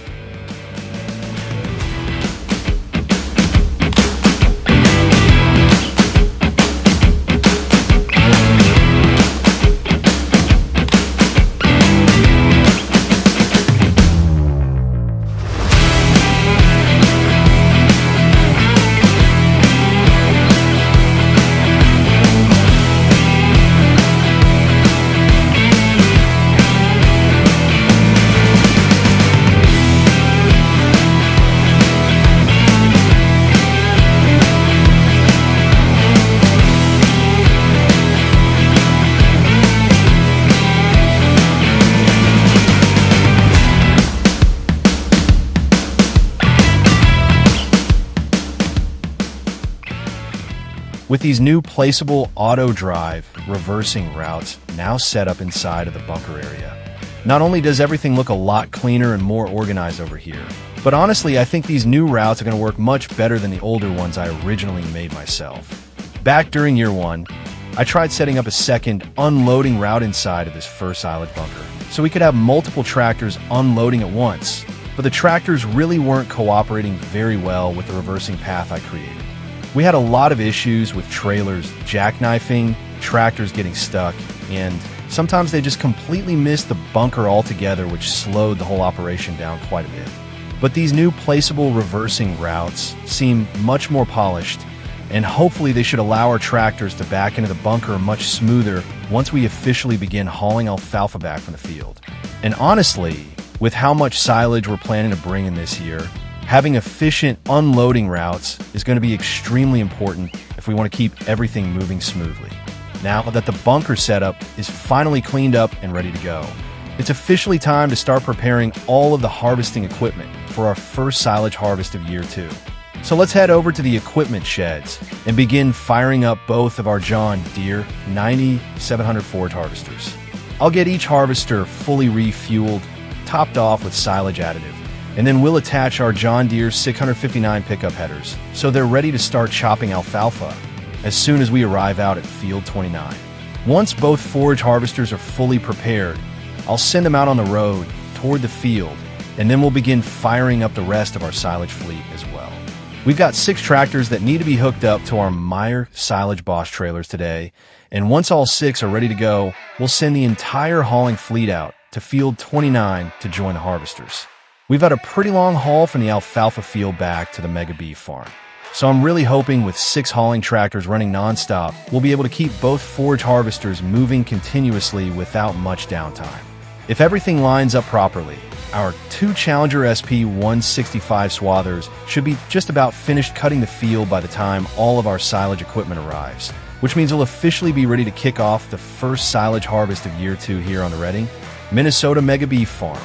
With these new placeable auto-drive reversing routes now set up inside of the bunker area, not only does everything look a lot cleaner and more organized over here, but honestly, I think these new routes are going to work much better than the older ones I originally made myself. Back during year one, I tried setting up a second unloading route inside of this first silage bunker, so we could have multiple tractors unloading at once, but the tractors really weren't cooperating very well with the reversing path I created. We had a lot of issues with trailers jackknifing, tractors getting stuck, and sometimes they just completely missed the bunker altogether, which slowed the whole operation down quite a bit. But these new placeable reversing routes seem much more polished, and hopefully they should allow our tractors to back into the bunker much smoother once we officially begin hauling alfalfa back from the field. And honestly, with how much silage we're planning to bring in this year, having efficient unloading routes is going to be extremely important if we want to keep everything moving smoothly. Now that the bunker setup is finally cleaned up and ready to go, it's officially time to start preparing all of the harvesting equipment for our first silage harvest of year two. So let's head over to the equipment sheds and begin firing up both of our John Deere 9700 forage harvesters. I'll get each harvester fully refueled, topped off with silage additive, and then we'll attach our John Deere 659 pickup headers so they're ready to start chopping alfalfa as soon as we arrive out at field 29. Once both forage harvesters are fully prepared, I'll send them out on the road toward the field, and then we'll begin firing up the rest of our silage fleet as well. We've got 6 tractors that need to be hooked up to our Meyer Silage Boss trailers today, and once all 6 are ready to go, we'll send the entire hauling fleet out to field 29 to join the harvesters. We've got a pretty long haul from the alfalfa field back to the Mega Beef farm, so I'm really hoping with 6 hauling tractors running nonstop, we'll be able to keep both forage harvesters moving continuously without much downtime. If everything lines up properly, our 2 Challenger SP 165 swathers should be just about finished cutting the field by the time all of our silage equipment arrives, which means we'll officially be ready to kick off the first silage harvest of year 2 here on the Redding, Minnesota Mega Beef Farm.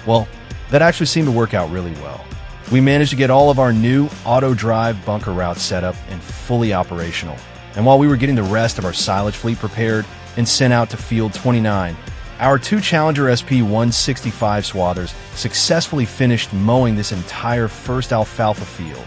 Well, that actually seemed to work out really well. We managed to get all of our new auto-drive bunker routes set up and fully operational. And while we were getting the rest of our silage fleet prepared and sent out to field 29, Our two Challenger SP165 swathers successfully finished mowing this entire first alfalfa field,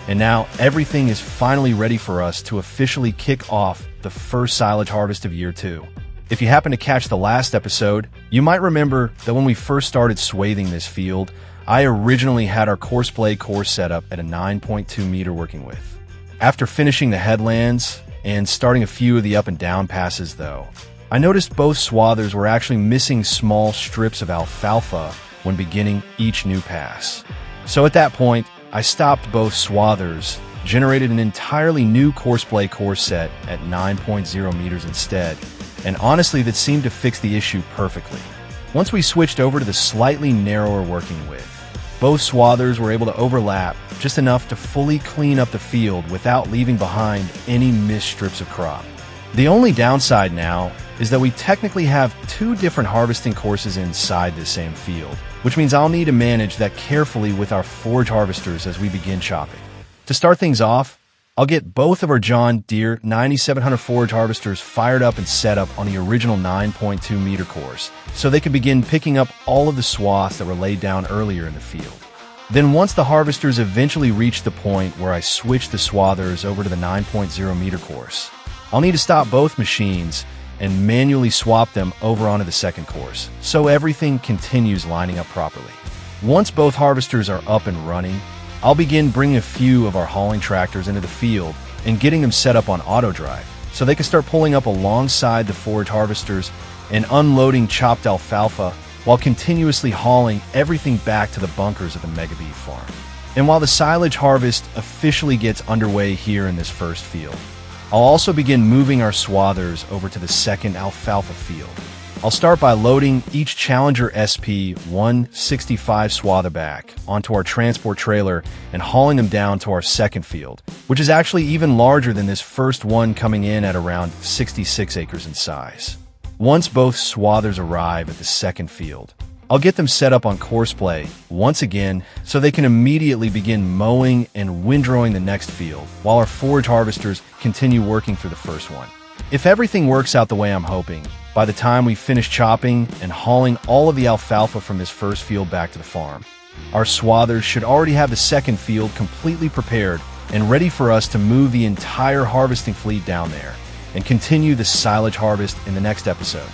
and now everything is finally ready for us to officially kick off the first silage harvest of year 2. If you happen to catch the last episode, you might remember that when we first started swathing this field, I originally had our course blade course set up at a 9.2 meter working width. After finishing the headlands and starting a few of the up and down passes though, I noticed both swathers were actually missing small strips of alfalfa when beginning each new pass. So at that point, I stopped both swathers, generated an entirely new course blade course set at 9.0 meters instead, and honestly that seemed to fix the issue perfectly. Once we switched over to the slightly narrower working width, both swathers were able to overlap just enough to fully clean up the field without leaving behind any missed strips of crop. The only downside now is that we technically have two different harvesting courses inside the same field, which means I'll need to manage that carefully with our forage harvesters as we begin chopping. To start things off, I'll get both of our John Deere 9700 forage harvesters fired up and set up on the original 9.2 meter course, so they can begin picking up all of the swaths that were laid down earlier in the field. Then once the harvesters eventually reach the point where I switch the swathers over to the 9.0 meter course, I'll need to stop both machines and manually swap them over onto the second course, so everything continues lining up properly. Once both harvesters are up and running, I'll begin bringing a few of our hauling tractors into the field and getting them set up on auto drive, so they can start pulling up alongside the forage harvesters and unloading chopped alfalfa while continuously hauling everything back to the bunkers of the Mega Beef farm. And while the silage harvest officially gets underway here in this first field, I'll also begin moving our swathers over to the second alfalfa field. I'll start by loading each Challenger SP165 swather back onto our transport trailer and hauling them down to our second field, which is actually even larger than this first one, coming in at around 66 acres in size. Once both swathers arrive at the second field, I'll get them set up on course play once again so they can immediately begin mowing and windrowing the next field while our forage harvesters continue working through the first one. If everything works out the way I'm hoping, by the time we finish chopping and hauling all of the alfalfa from this first field back to the farm, our swathers should already have the second field completely prepared and ready for us to move the entire harvesting fleet down there and continue the silage harvest in the next episode.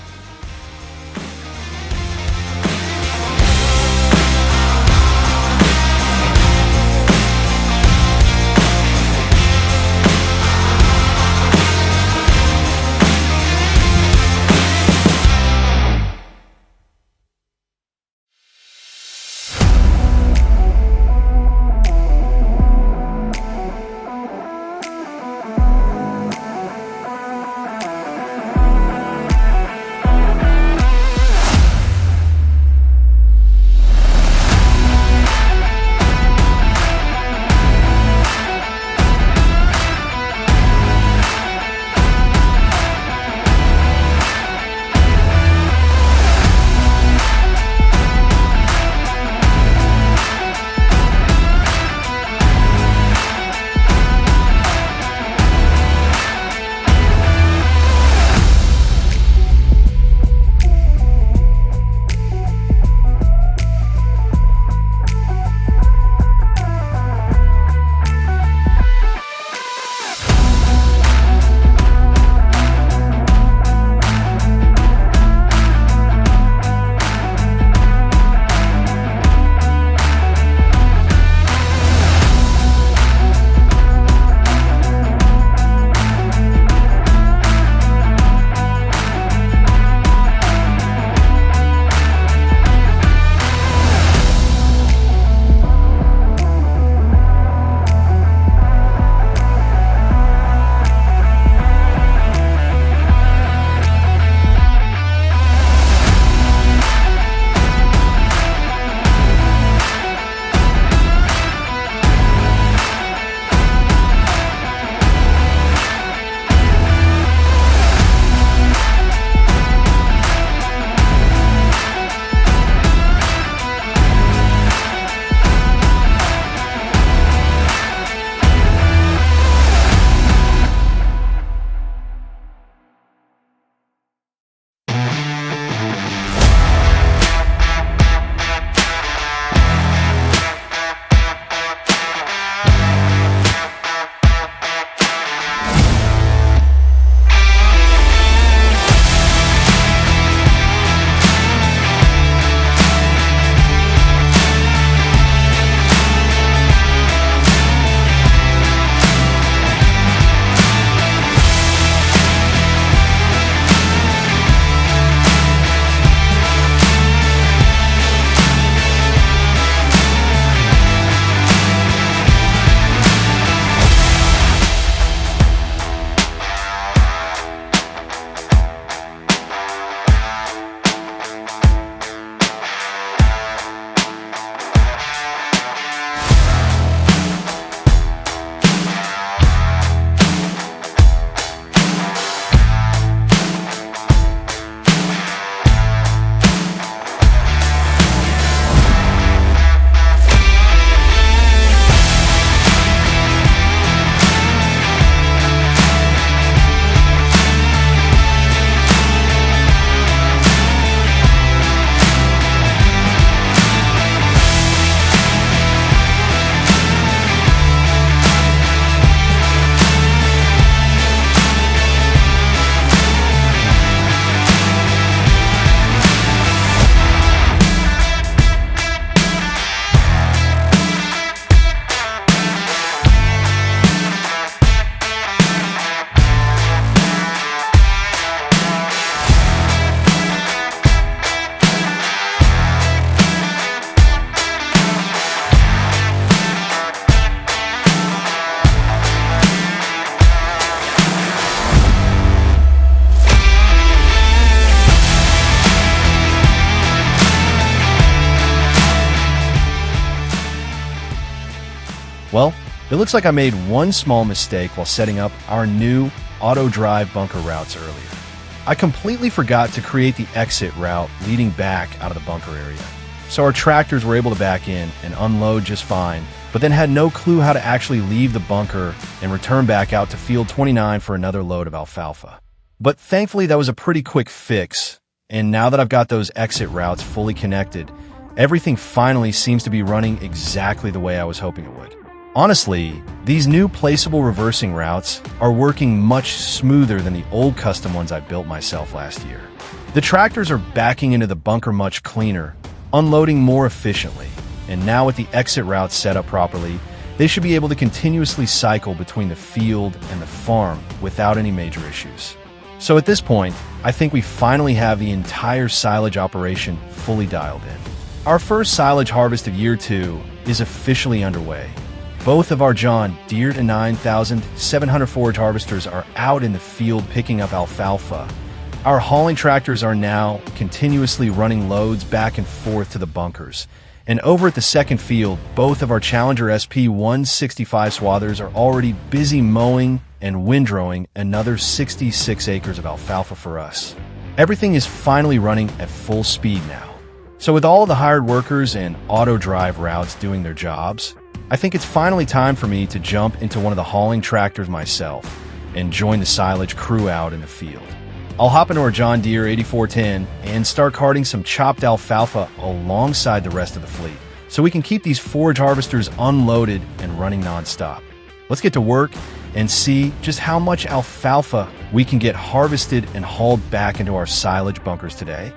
Well, it looks like I made one small mistake while setting up our new auto-drive bunker routes earlier. I completely forgot to create the exit route leading back out of the bunker area. So our tractors were able to back in and unload just fine, but then had no clue how to actually leave the bunker and return back out to field 29 for another load of alfalfa. But thankfully that was a pretty quick fix, and now that I've got those exit routes fully connected, everything finally seems to be running exactly the way I was hoping it would. Honestly, these new placeable reversing routes are working much smoother than the old custom ones I built myself last year. The tractors are backing into the bunker much cleaner, unloading more efficiently, and now with the exit routes set up properly, they should be able to continuously cycle between the field and the farm without any major issues. So at this point, I think we finally have the entire silage operation fully dialed in. Our first silage harvest of year 2 is officially underway. Both of our John Deere 9700 forage harvesters are out in the field picking up alfalfa. Our hauling tractors are now continuously running loads back and forth to the bunkers. And over at the second field, both of our Challenger SP165 swathers are already busy mowing and windrowing another 66 acres of alfalfa for us. Everything is finally running at full speed now. So with all the hired workers and auto-drive routes doing their jobs, I think it's finally time for me to jump into one of the hauling tractors myself and join the silage crew out in the field. I'll hop into our John Deere 8410 and start carting some chopped alfalfa alongside the rest of the fleet, so we can keep these forage harvesters unloaded and running nonstop. Let's get to work and see just how much alfalfa we can get harvested and hauled back into our silage bunkers today.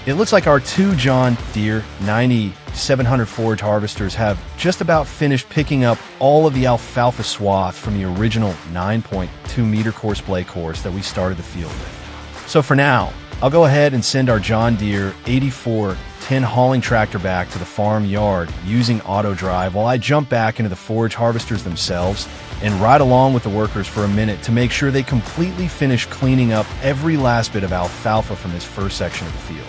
It looks like our two John Deere 700 forage harvesters have just about finished picking up all of the alfalfa swath from the original 9.2 meter course blade course that we started the field with. So for now, I'll go ahead and send our John Deere 8410 hauling tractor back to the farm yard using auto drive while I jump back into the forage harvesters themselves and ride along with the workers for a minute to make sure they completely finish cleaning up every last bit of alfalfa from this first section of the field.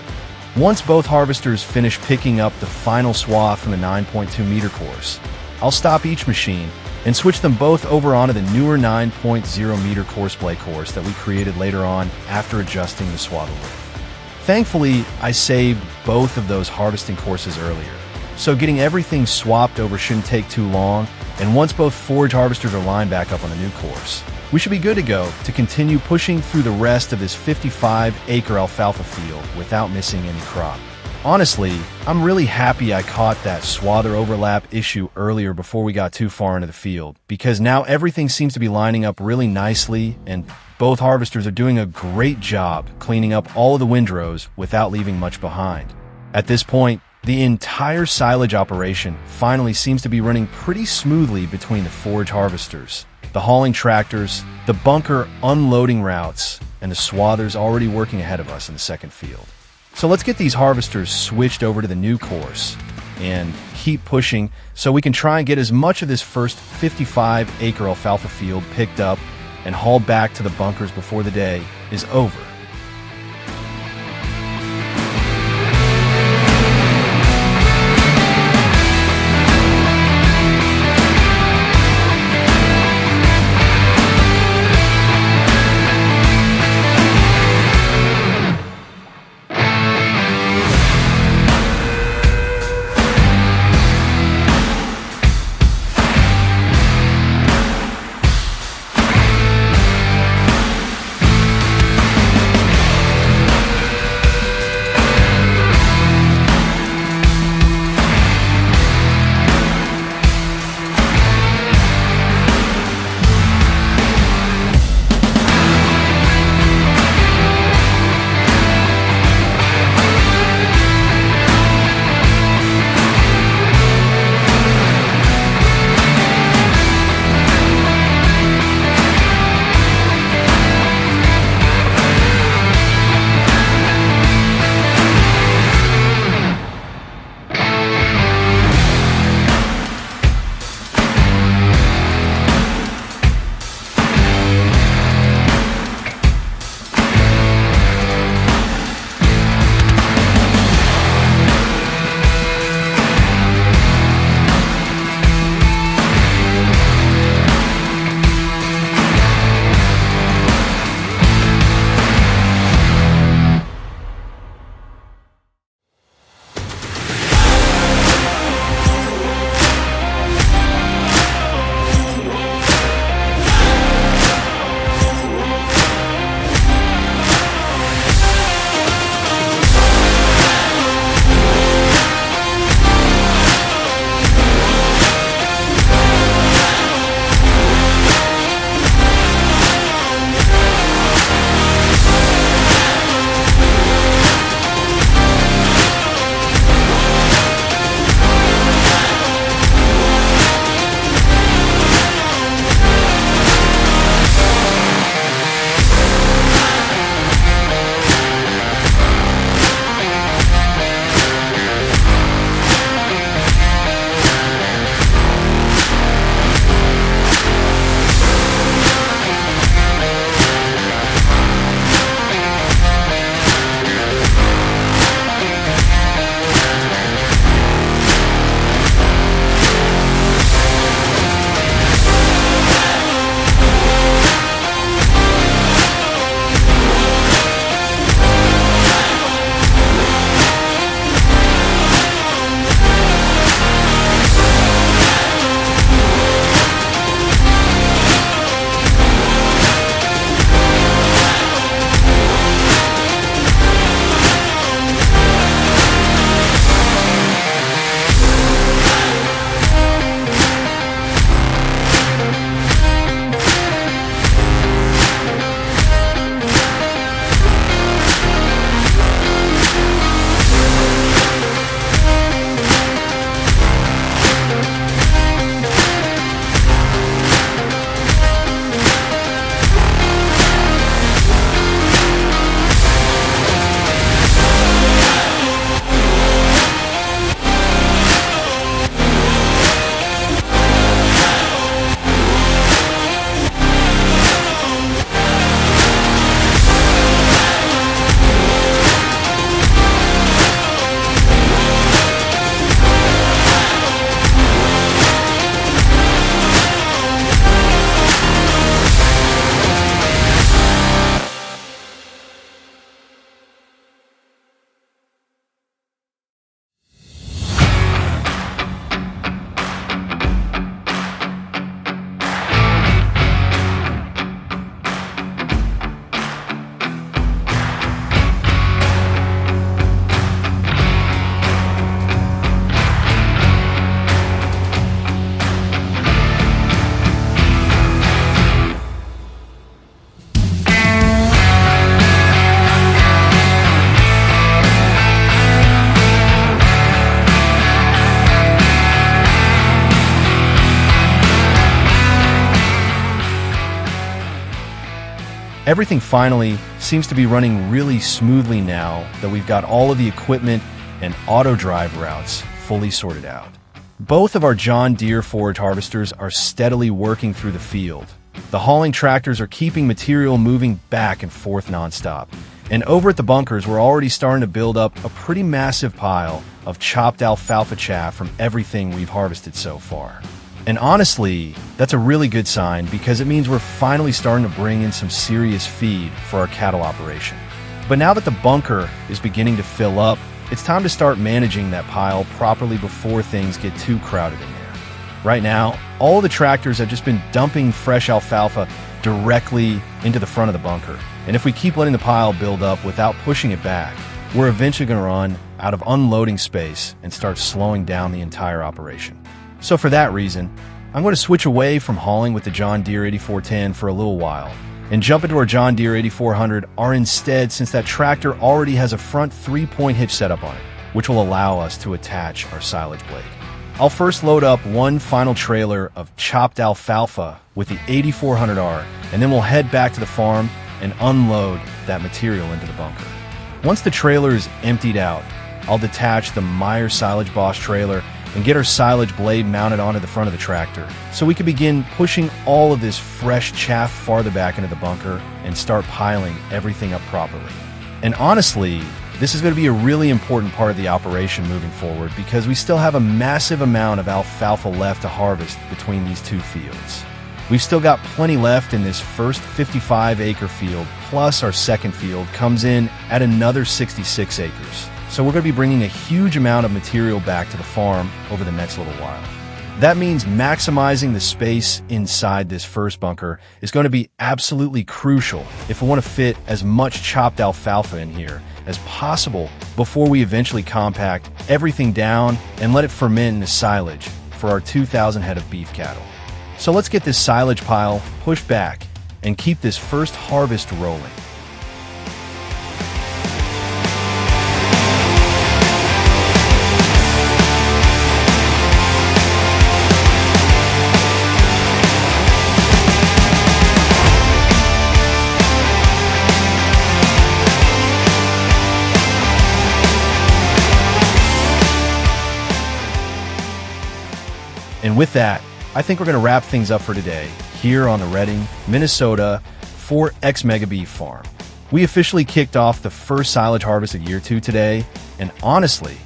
Once both harvesters finish picking up the final swath from the 9.2 meter course, I'll stop each machine and switch them both over onto the newer 9.0 meter course blade course that we created later on after adjusting the swathle width. Thankfully, I saved both of those harvesting courses earlier, so getting everything swapped over shouldn't take too long, and once both forage harvesters are lined back up on the new course, we should be good to go to continue pushing through the rest of this 55-acre alfalfa field without missing any crop. Honestly, I'm really happy I caught that swather overlap issue earlier before we got too far into the field, because now everything seems to be lining up really nicely, and both harvesters are doing a great job cleaning up all of the windrows without leaving much behind. At this point, the entire silage operation finally seems to be running pretty smoothly between the forage harvesters, the hauling tractors, the bunker unloading routes, and the swathers already working ahead of us in the second field. So let's get these harvesters switched over to the new course and keep pushing so we can try and get as much of this first 55-acre alfalfa field picked up and hauled back to the bunkers before the day is over. Everything finally seems to be running really smoothly now that we've got all of the equipment and auto drive routes fully sorted out. Both of our John Deere forage harvesters are steadily working through the field. The hauling tractors are keeping material moving back and forth nonstop. And over at the bunkers, we're already starting to build up a pretty massive pile of chopped alfalfa chaff from everything we've harvested so far. And honestly, that's a really good sign because it means we're finally starting to bring in some serious feed for our cattle operation. But now that the bunker is beginning to fill up, it's time to start managing that pile properly before things get too crowded in there. Right now, all the tractors have just been dumping fresh alfalfa directly into the front of the bunker. And if we keep letting the pile build up without pushing it back, we're eventually going to run out of unloading space and start slowing down the entire operation. So for that reason, I'm going to switch away from hauling with the John Deere 8410 for a little while and jump into our John Deere 8400 R instead, since that tractor already has a front 3-point hitch setup on it, which will allow us to attach our silage blade. I'll first load up one final trailer of chopped alfalfa with the 8400R, and then we'll head back to the farm and unload that material into the bunker. Once the trailer is emptied out, I'll detach the Meyer Silage Boss trailer and get our silage blade mounted onto the front of the tractor so we can begin pushing all of this fresh chaff farther back into the bunker and start piling everything up properly. And honestly, this is going to be a really important part of the operation moving forward because we still have a massive amount of alfalfa left to harvest between these two fields. We've still got plenty left in this first 55-acre field, plus our second field comes in at another 66 acres. So we're going to be bringing a huge amount of material back to the farm over the next little while. That means maximizing the space inside this first bunker is going to be absolutely crucial if we want to fit as much chopped alfalfa in here as possible before we eventually compact everything down and let it ferment into silage for our 2,000 head of beef cattle. So let's get this silage pile pushed back and keep this first harvest rolling. And with that, I think we're going to wrap things up for today here on the Redding, Minnesota 4X Mega Beef Farm. We officially kicked off the first silage harvest of year 2 today, and honestly,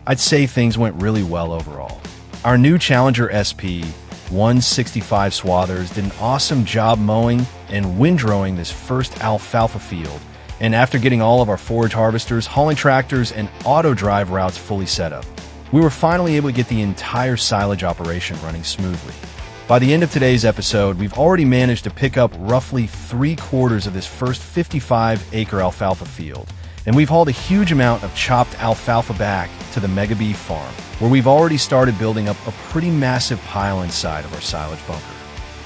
I'd say things went really well overall. Our new Challenger SP 165 swathers did an awesome job mowing and windrowing this first alfalfa field, and after getting all of our forage harvesters, hauling tractors, and auto drive routes fully set up, we were finally able to get the entire silage operation running smoothly. By the end of today's episode, we've already managed to pick up roughly 3/4 of this first 55-acre alfalfa field, and we've hauled a huge amount of chopped alfalfa back to the Mega Beef Farm, where we've already started building up a pretty massive pile inside of our silage bunker.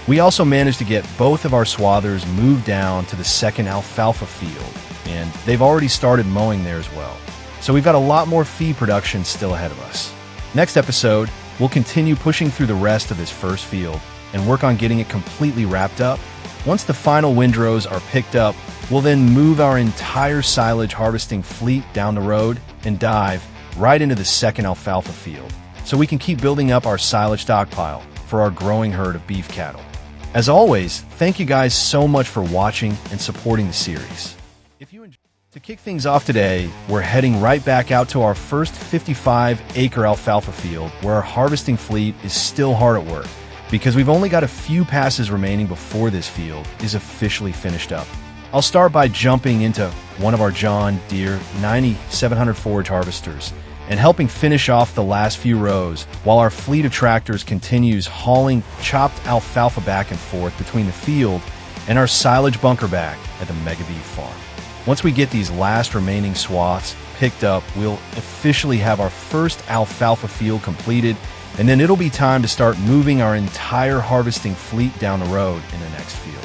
We also managed to get both of our swathers moved down to the second alfalfa field, and they've already started mowing there as well. So we've got a lot more feed production still ahead of us. Next episode, we'll continue pushing through the rest of this first field and work on getting it completely wrapped up. Once the final windrows are picked up, we'll then move our entire silage harvesting fleet down the road and dive right into the second alfalfa field so we can keep building up our silage stockpile for our growing herd of beef cattle. As always, thank you guys so much for watching and supporting the series. To kick things off today, we're heading right back out to our first 55-acre alfalfa field where our harvesting fleet is still hard at work because we've only got a few passes remaining before this field is officially finished up. I'll start by jumping into one of our John Deere 9700 forage harvesters and helping finish off the last few rows while our fleet of tractors continues hauling chopped alfalfa back and forth between the field and our silage bunker back at the Mega Beef Farm. Once we get these last remaining swaths picked up, we'll officially have our first alfalfa field completed, and then it'll be time to start moving our entire harvesting fleet down the road in the next field.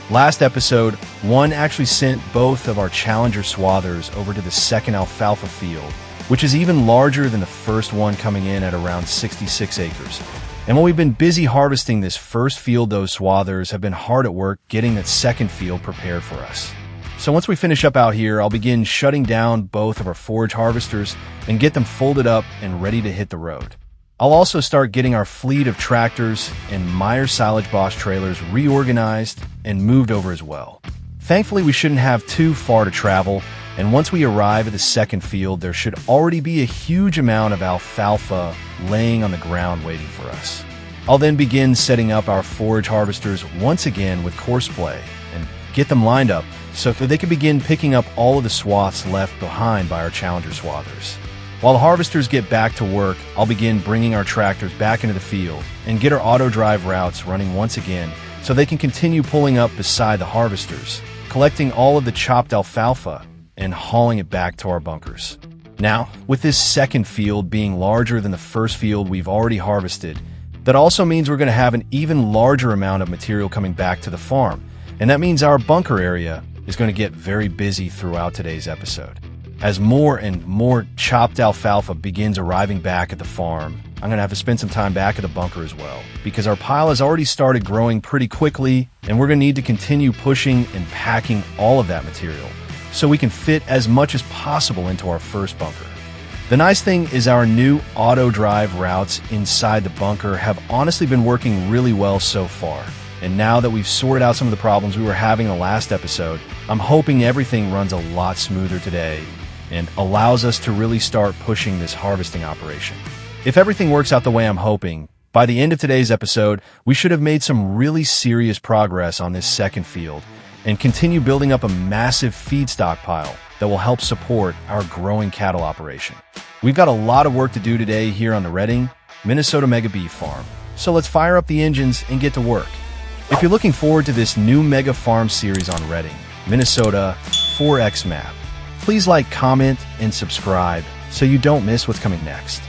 Last episode, one actually sent both of our Challenger swathers over to the second alfalfa field, which is even larger than the first one coming in at around 66 acres. And while we've been busy harvesting this first field, those swathers have been hard at work getting that second field prepared for us. So once we finish up out here, I'll begin shutting down both of our forage harvesters and get them folded up and ready to hit the road. I'll also start getting our fleet of tractors and Meyer silage box trailers reorganized and moved over as well. Thankfully, we shouldn't have too far to travel, and once we arrive at the second field, there should already be a huge amount of alfalfa laying on the ground waiting for us. I'll then begin setting up our forage harvesters once again with coarse play and get them lined up so that they can begin picking up all of the swaths left behind by our Challenger swathers. While the harvesters get back to work, I'll begin bringing our tractors back into the field and get our auto drive routes running once again so they can continue pulling up beside the harvesters, collecting all of the chopped alfalfa and hauling it back to our bunkers. Now, with this second field being larger than the first field we've already harvested, that also means we're going to have an even larger amount of material coming back to the farm, and that means our bunker area is going to get very busy throughout today's episode. As more and more chopped alfalfa begins arriving back at the farm, I'm going to have to spend some time back at the bunker as well, because our pile has already started growing pretty quickly, and we're going to need to continue pushing and packing all of that material so we can fit as much as possible into our first bunker. The nice thing is our new auto drive routes inside the bunker have honestly been working really well so far. And now that we've sorted out some of the problems we were having in the last episode, I'm hoping everything runs a lot smoother today and allows us to really start pushing this harvesting operation. If everything works out the way I'm hoping, by the end of today's episode, we should have made some really serious progress on this second field and continue building up a massive feed stockpile that will help support our growing cattle operation. We've got a lot of work to do today here on the Redding, Minnesota Mega Beef Farm, so let's fire up the engines and get to work. If you're looking forward to this new mega farm series on Redding, Minnesota 4X map, please like, comment, and subscribe so you don't miss what's coming next.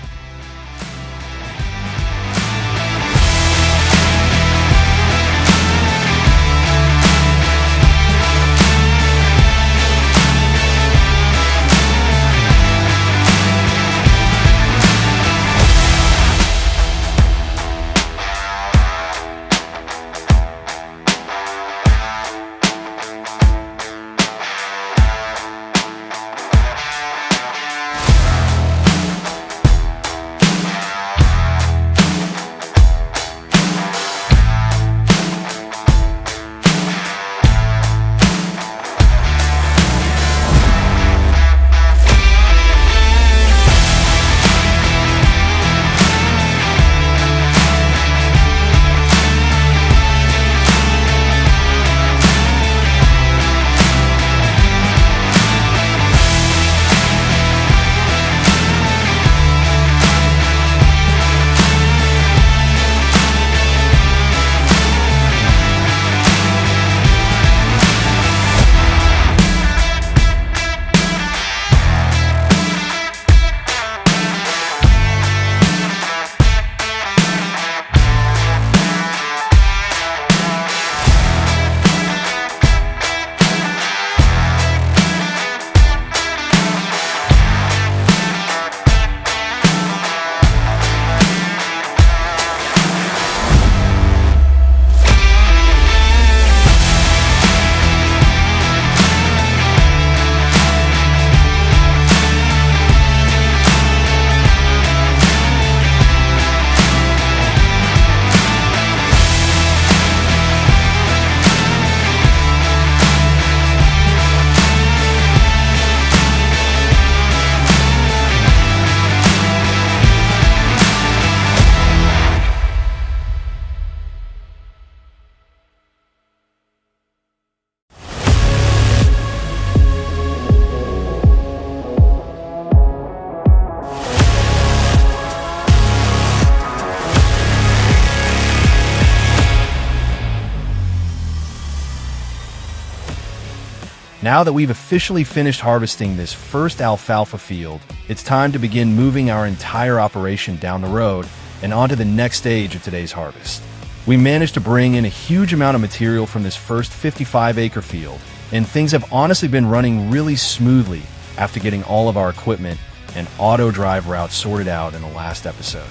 Now that we've officially finished harvesting this first alfalfa field, it's time to begin moving our entire operation down the road and onto the next stage of today's harvest. We managed to bring in a huge amount of material from this first 55-acre field, and things have honestly been running really smoothly after getting all of our equipment and auto drive routes sorted out in the last episode.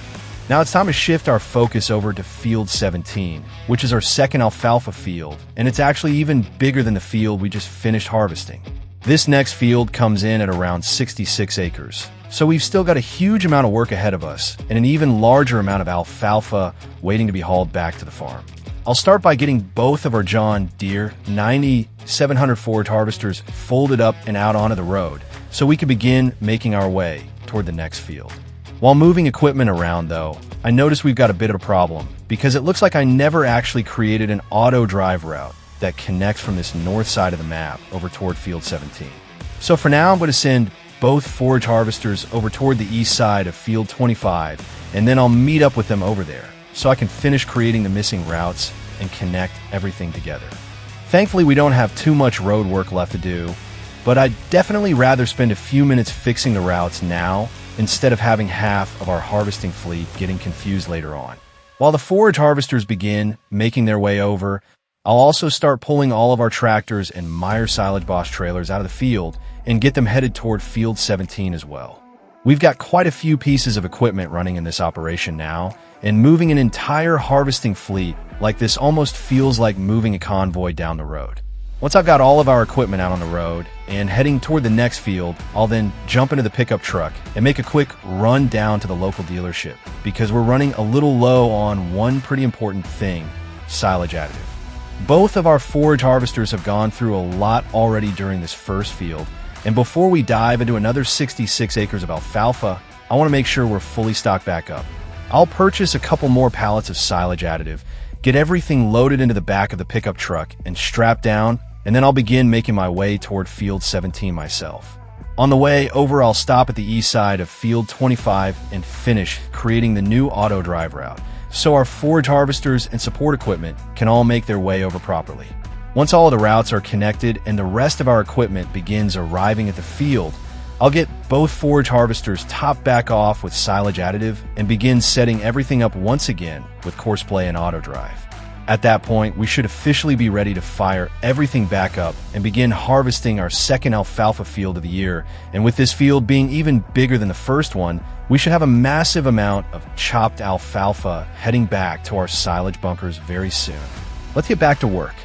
Now it's time to shift our focus over to field 17, which is our second alfalfa field, and it's actually even bigger than the field we just finished harvesting. This next field comes in at around 66 acres, so we've still got a huge amount of work ahead of us and an even larger amount of alfalfa waiting to be hauled back to the farm. I'll start by getting both of our John Deere 700 forage harvesters folded up and out onto the road so we can begin making our way toward the next field. While moving equipment around, though, I noticed we've got a bit of a problem because it looks like I never actually created an auto drive route that connects from this north side of the map over toward field 17. So for now, I'm going to send both forage harvesters over toward the east side of field 25, and then I'll meet up with them over there so I can finish creating the missing routes and connect everything together. Thankfully, we don't have too much road work left to do, but I'd definitely rather spend a few minutes fixing the routes now instead of having half of our harvesting fleet getting confused later on. While the forage harvesters begin making their way over, I'll also start pulling all of our tractors and Meyer silage box trailers out of the field and get them headed toward field 17 as well. We've got quite a few pieces of equipment running in this operation now, and moving an entire harvesting fleet like this almost feels like moving a convoy down the road. Once I've got all of our equipment out on the road and heading toward the next field, I'll then jump into the pickup truck and make a quick run down to the local dealership because we're running a little low on one pretty important thing: silage additive. Both of our forage harvesters have gone through a lot already during this first field, and before we dive into another 66 acres of alfalfa, I want to make sure we're fully stocked back up. I'll purchase a couple more pallets of silage additive, get everything loaded into the back of the pickup truck and strapped down, and then I'll begin making my way toward field 17 myself. On the way over, I'll stop at the east side of field 25 and finish creating the new auto drive route, so our forage harvesters and support equipment can all make their way over properly. Once all of the routes are connected and the rest of our equipment begins arriving at the field, I'll get both forage harvesters topped back off with silage additive and begin setting everything up once again with courseplay and auto drive. At that point, we should officially be ready to fire everything back up and begin harvesting our second alfalfa field of the year. And with this field being even bigger than the first one, we should have a massive amount of chopped alfalfa heading back to our silage bunkers very soon. Let's get back to work.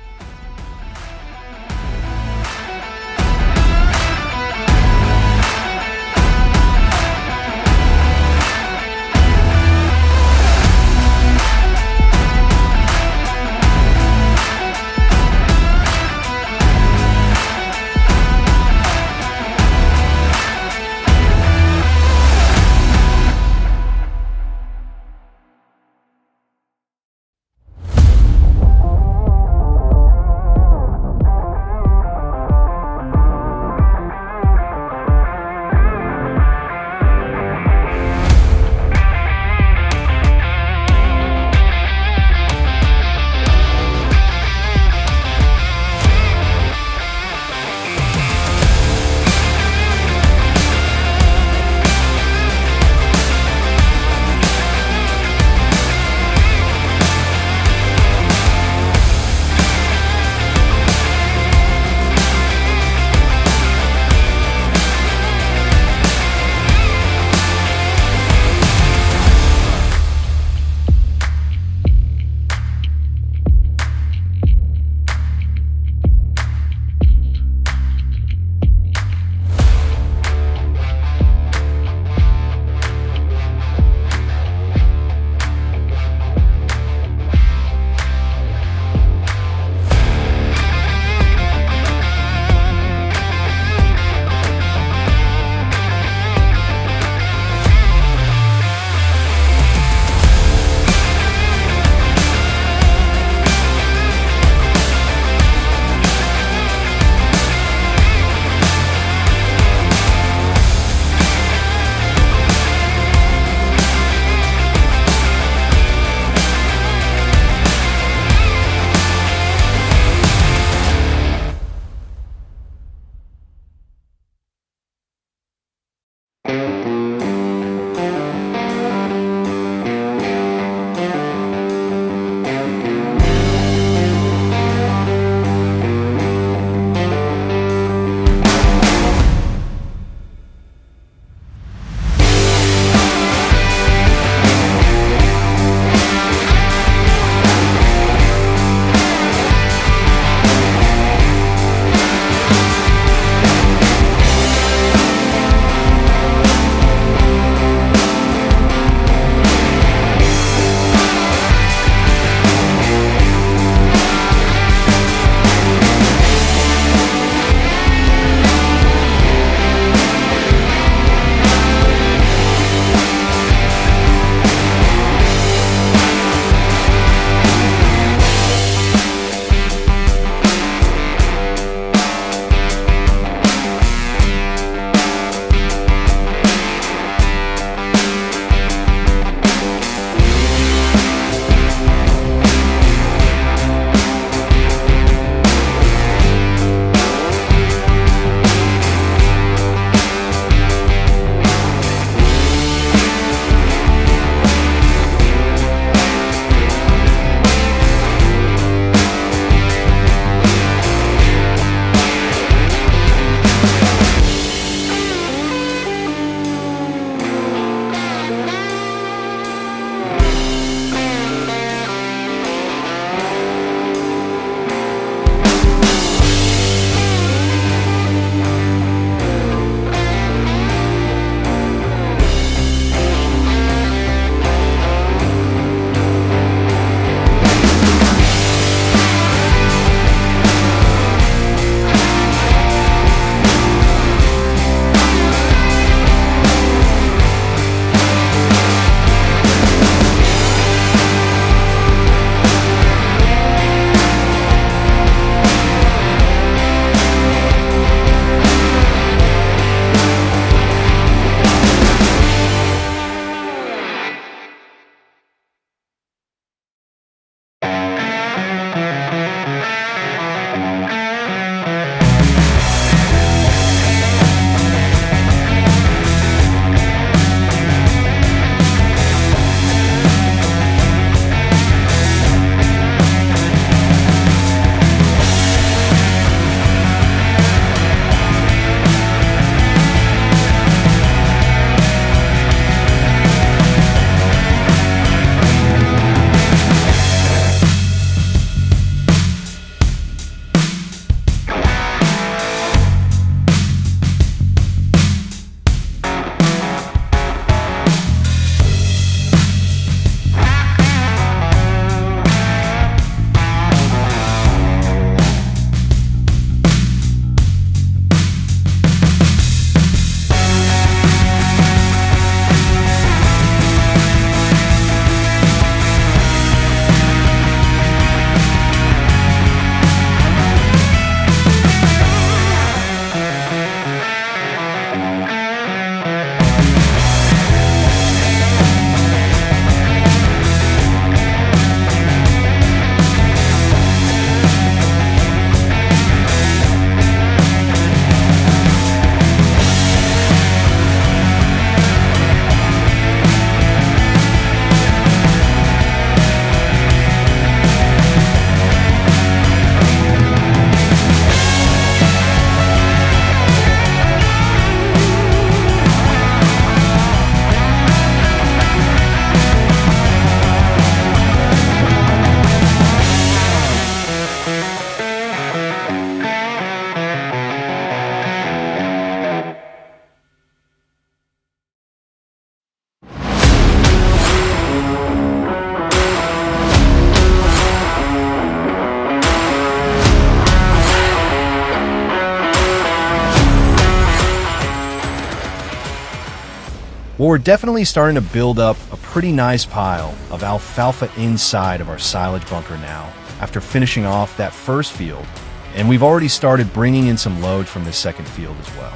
But we're definitely starting to build up a pretty nice pile of alfalfa inside of our silage bunker now, after finishing off that first field, and we've already started bringing in some load from this second field as well.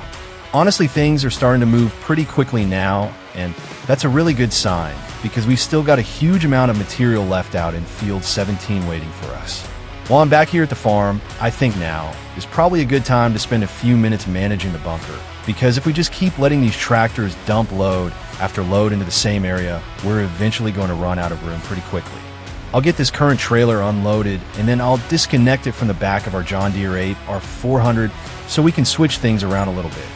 Honestly, things are starting to move pretty quickly now, and that's a really good sign, because we've still got a huge amount of material left out in field 17 waiting for us. While I'm back here at the farm, I think now is probably a good time to spend a few minutes managing the bunker, because if we just keep letting these tractors dump load after load into the same area, we're eventually going to run out of room pretty quickly. I'll get this current trailer unloaded, and then I'll disconnect it from the back of our John Deere 8, our 400, so we can switch things around a little bit.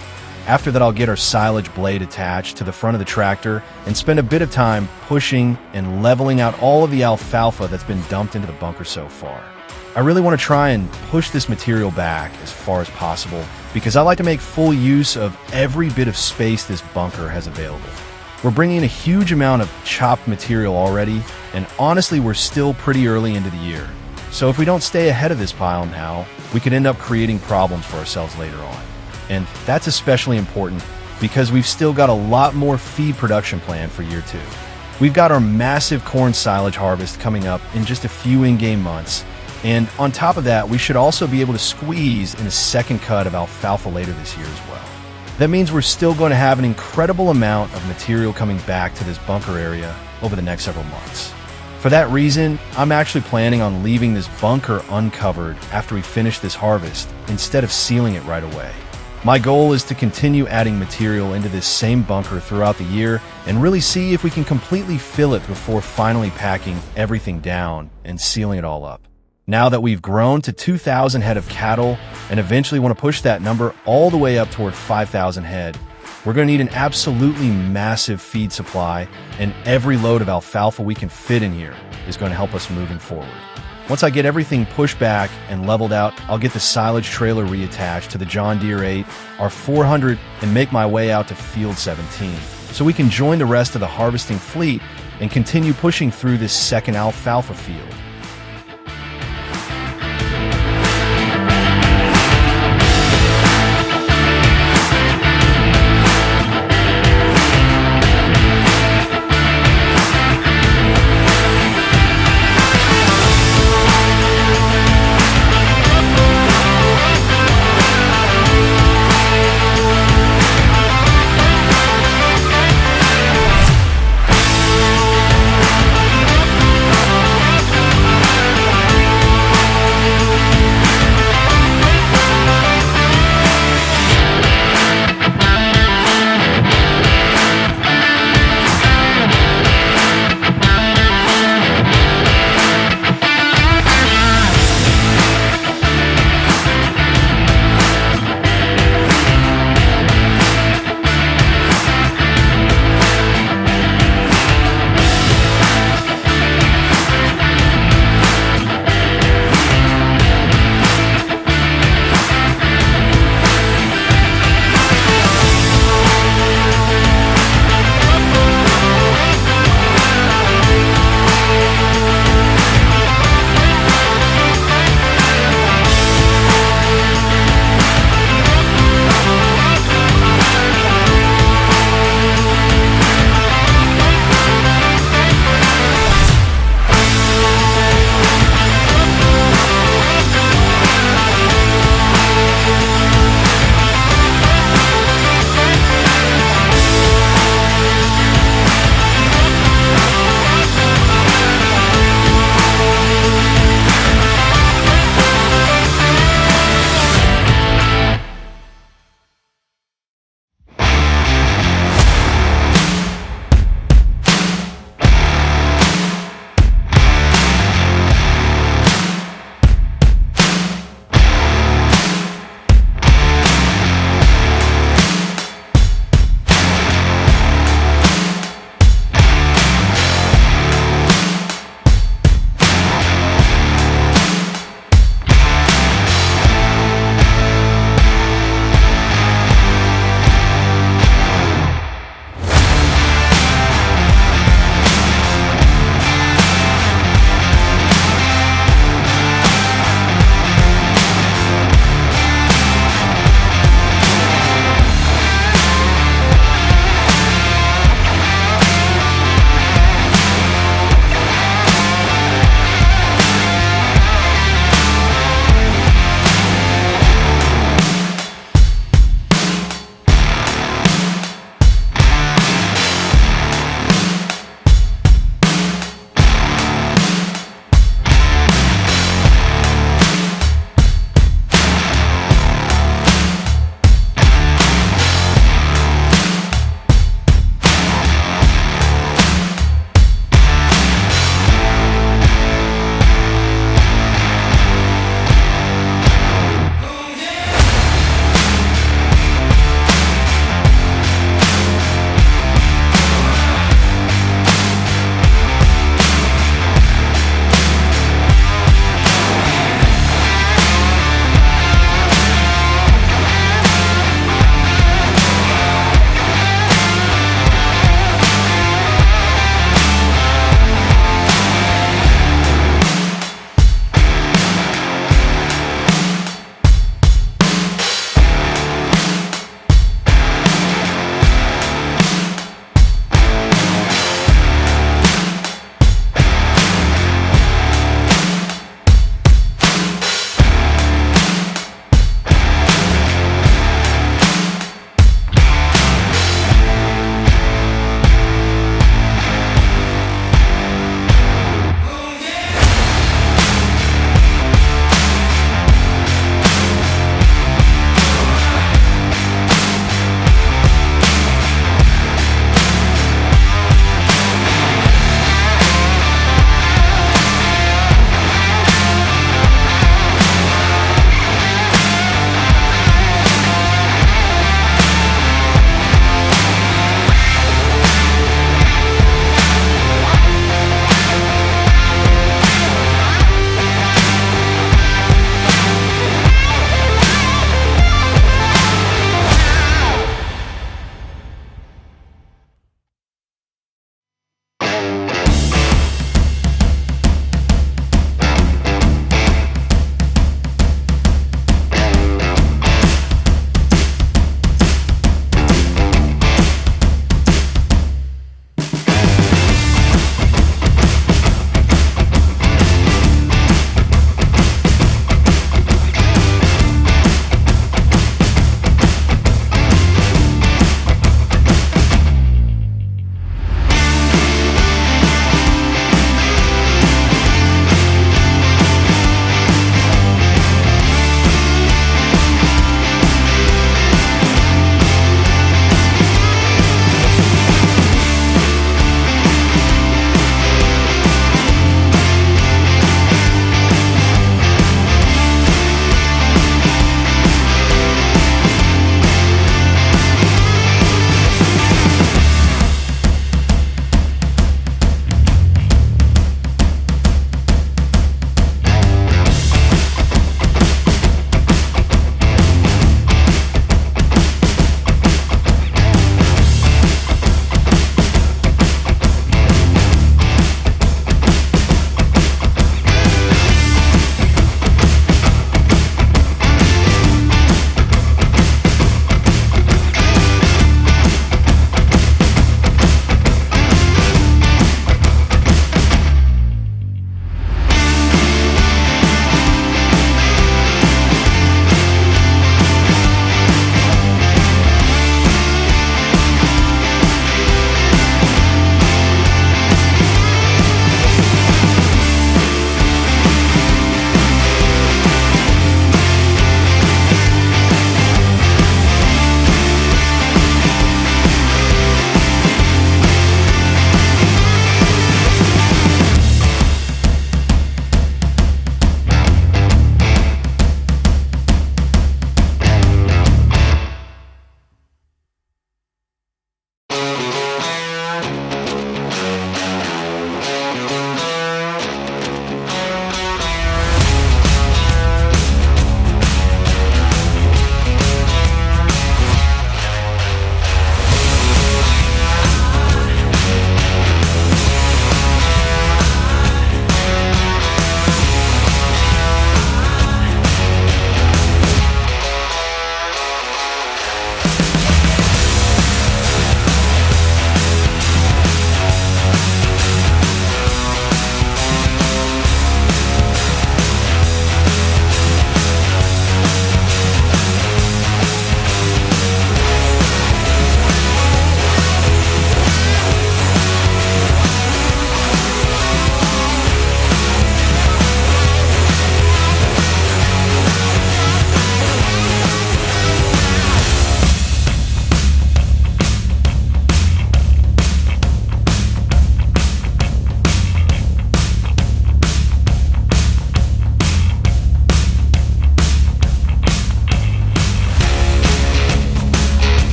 After that, I'll get our silage blade attached to the front of the tractor and spend a bit of time pushing and leveling out all of the alfalfa that's been dumped into the bunker so far. I really want to try and push this material back as far as possible, because I like to make full use of every bit of space this bunker has available. We're bringing in a huge amount of chopped material already, and honestly, we're still pretty early into the year. So if we don't stay ahead of this pile now, we could end up creating problems for ourselves later on. And that's especially important because we've still got a lot more feed production planned for year 2. We've got our massive corn silage harvest coming up in just a few in-game months, and on top of that, we should also be able to squeeze in a second cut of alfalfa later this year as well. That means we're still going to have an incredible amount of material coming back to this bunker area over the next several months. For that reason, I'm actually planning on leaving this bunker uncovered after we finish this harvest instead of sealing it right away. My goal is to continue adding material into this same bunker throughout the year and really see if we can completely fill it before finally packing everything down and sealing it all up. Now that we've grown to 2,000 head of cattle and eventually want to push that number all the way up toward 5,000 head, we're going to need an absolutely massive feed supply, and every load of alfalfa we can fit in here is going to help us moving forward. Once I get everything pushed back and leveled out, I'll get the silage trailer reattached to the John Deere 8, our 400, and make my way out to field 17, so we can join the rest of the harvesting fleet and continue pushing through this second alfalfa field.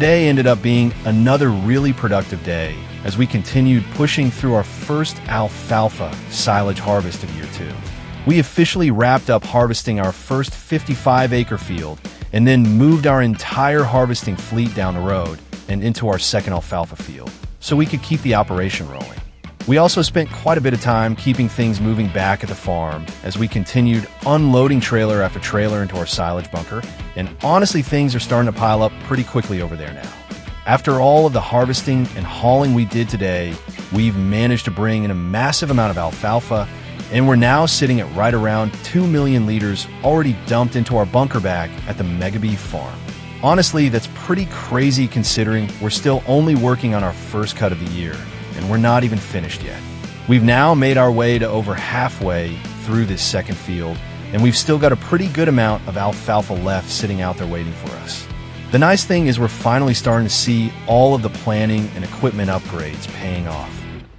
Today ended up being another really productive day as we continued pushing through our first alfalfa silage harvest of year 2. We officially wrapped up harvesting our first 55-acre field and then moved our entire harvesting fleet down the road and into our second alfalfa field so we could keep the operation rolling. We also spent quite a bit of time keeping things moving back at the farm as we continued unloading trailer after trailer into our silage bunker, and honestly, things are starting to pile up pretty quickly over there now. After all of the harvesting and hauling we did today, we've managed to bring in a massive amount of alfalfa, and we're now sitting at right around 2 million liters already dumped into our bunker back at the Mega Beef farm. Honestly, that's pretty crazy considering we're still only working on our first cut of the year, and we're not even finished yet. We've now made our way to over halfway through this second field, and we've still got a pretty good amount of alfalfa left sitting out there waiting for us. The nice thing is we're finally starting to see all of the planning and equipment upgrades paying off.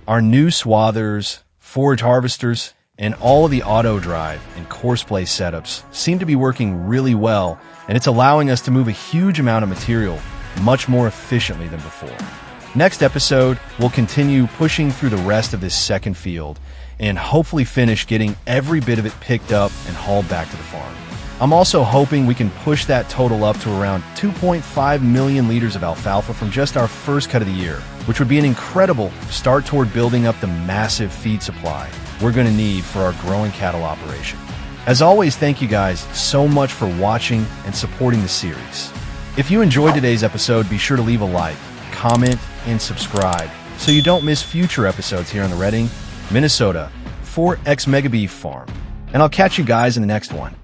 Our new swathers, forage harvesters, and all of the auto drive and course play setups seem to be working really well, and it's allowing us to move a huge amount of material much more efficiently than before. Next episode, we'll continue pushing through the rest of this second field and hopefully finish getting every bit of it picked up and hauled back to the farm. I'm also hoping we can push that total up to around 2.5 million liters of alfalfa from just our first cut of the year, which would be an incredible start toward building up the massive feed supply we're going to need for our growing cattle operation. As always, thank you guys so much for watching and supporting the series. If you enjoyed today's episode, be sure to leave a like, comment, and subscribe so you don't miss future episodes here on the Reading, Minnesota 4X Mega Beef Farm. And I'll catch you guys in the next one.